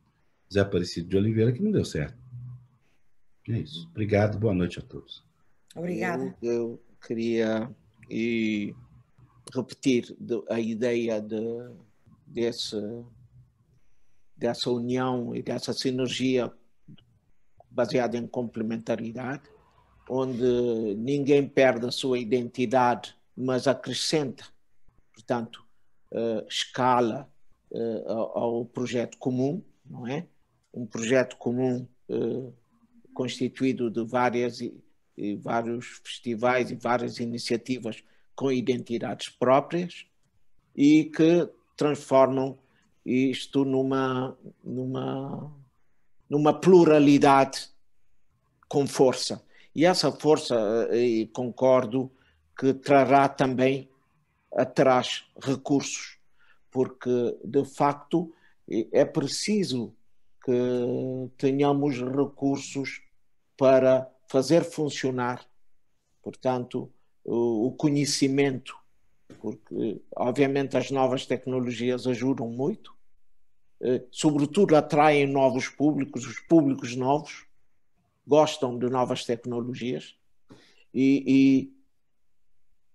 Zé Aparecido de Oliveira, que não deu certo. É isso. Obrigado, boa noite a todos. Obrigada. Eu queria repetir a ideia dessa união e dessa sinergia baseada em complementaridade, onde ninguém perde a sua identidade, mas acrescenta, portanto, escala ao projeto comum, não é? Um projeto comum constituído de vários festivais e várias iniciativas com identidades próprias e que transformam isto numa pluralidade com força. E essa força, concordo, que trará também atrás recursos, porque, de facto, é preciso que tenhamos recursos para fazer funcionar, portanto, o conhecimento, porque, obviamente, as novas tecnologias ajudam muito, sobretudo atraem novos públicos, os públicos novos gostam de novas tecnologias,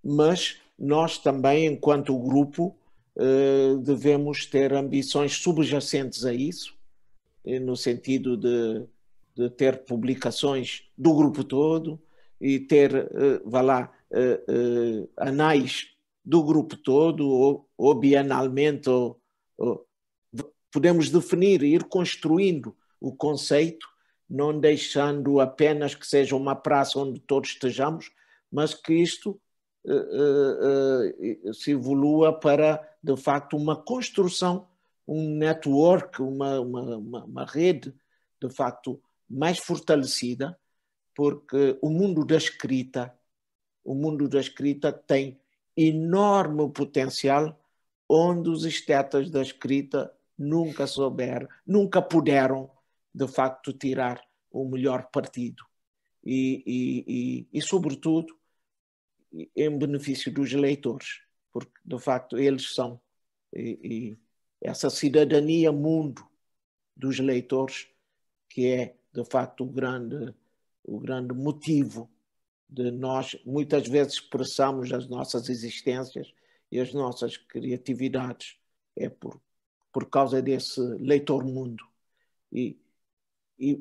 mas nós também, enquanto grupo, devemos ter ambições subjacentes a isso, no sentido de ter publicações do grupo todo e ter, anais do grupo todo, ou bienalmente, ou podemos definir, ir construindo o conceito, não deixando apenas que seja uma praça onde todos estejamos, mas que isto se evolua para, de facto, uma construção, um network, uma rede, de facto, mais fortalecida, porque o mundo da escrita tem enorme potencial, onde os estetas da escrita nunca puderam, de facto, tirar o melhor partido. E sobretudo, em benefício dos leitores, porque, de facto, eles são essa cidadania mundo dos leitores, que é, de facto, o grande motivo de nós, muitas vezes, expressamos as nossas existências e as nossas criatividades. É por causa desse leitor mundo. E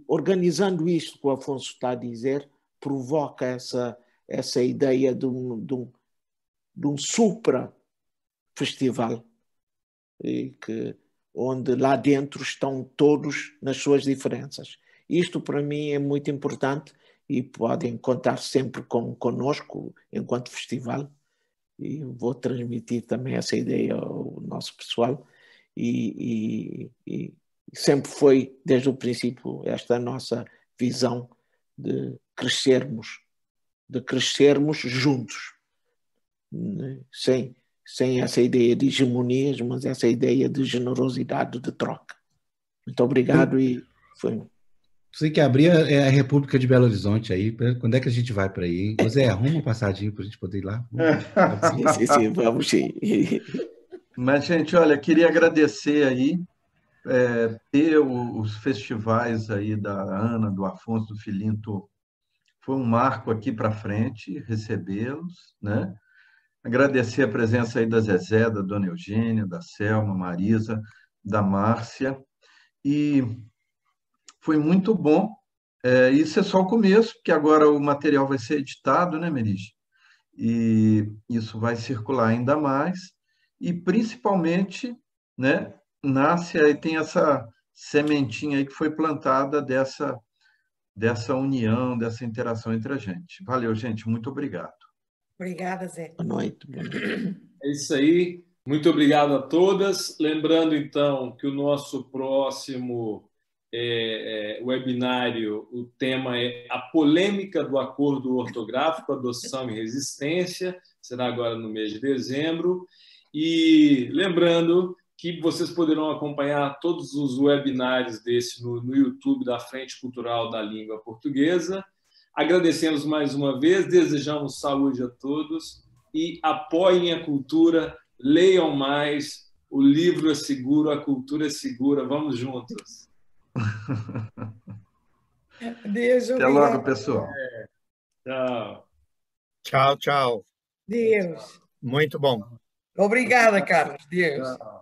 organizando isto que o Afonso está a dizer, provoca essa ideia de um supra-festival, onde lá dentro estão todos nas suas diferenças. Isto, para mim, é muito importante e podem contar sempre conosco enquanto festival, e vou transmitir também essa ideia ao nosso pessoal, e sempre foi, desde o princípio, esta nossa visão de crescermos juntos, sem essa ideia de hegemonias, mas essa ideia de generosidade, de troca. Muito obrigado. E foi... Você que abrir é a República de Belo Horizonte aí. Quando é que a gente vai para aí? José, arruma uma passadinha para a gente poder ir lá. Sim, vamos sim. Mas, gente, olha, queria agradecer aí ter os festivais aí da Ana, do Afonso, do Filinto. Foi um marco aqui para frente recebê-los, né? Agradecer a presença aí da Zezé, da Dona Eugênia, da Selma, Marisa, da Márcia. E foi muito bom. Isso é só o começo, porque agora o material vai ser editado, né, Merige? E isso vai circular ainda mais. E, principalmente, né, nasce aí, tem essa sementinha aí que foi plantada dessa união, dessa interação entre a gente. Valeu, gente. Muito obrigado. Obrigada, Zé. Boa noite. É isso aí. Muito obrigado a todas. Lembrando, então, que o nosso próximo webinário, o tema é a polêmica do acordo ortográfico, adoção e resistência. Será agora no mês de dezembro. E lembrando que vocês poderão acompanhar todos os webinários desse no YouTube da Frente Cultural da Língua Portuguesa. Agradecemos mais uma vez, desejamos saúde a todos e apoiem a cultura, leiam mais, o livro é seguro, a cultura é segura, vamos juntos. Deus, Até logo, pessoal. Tchau. Tchau, tchau. Deus. Muito bom. Obrigada, Carlos. Deus. Tchau.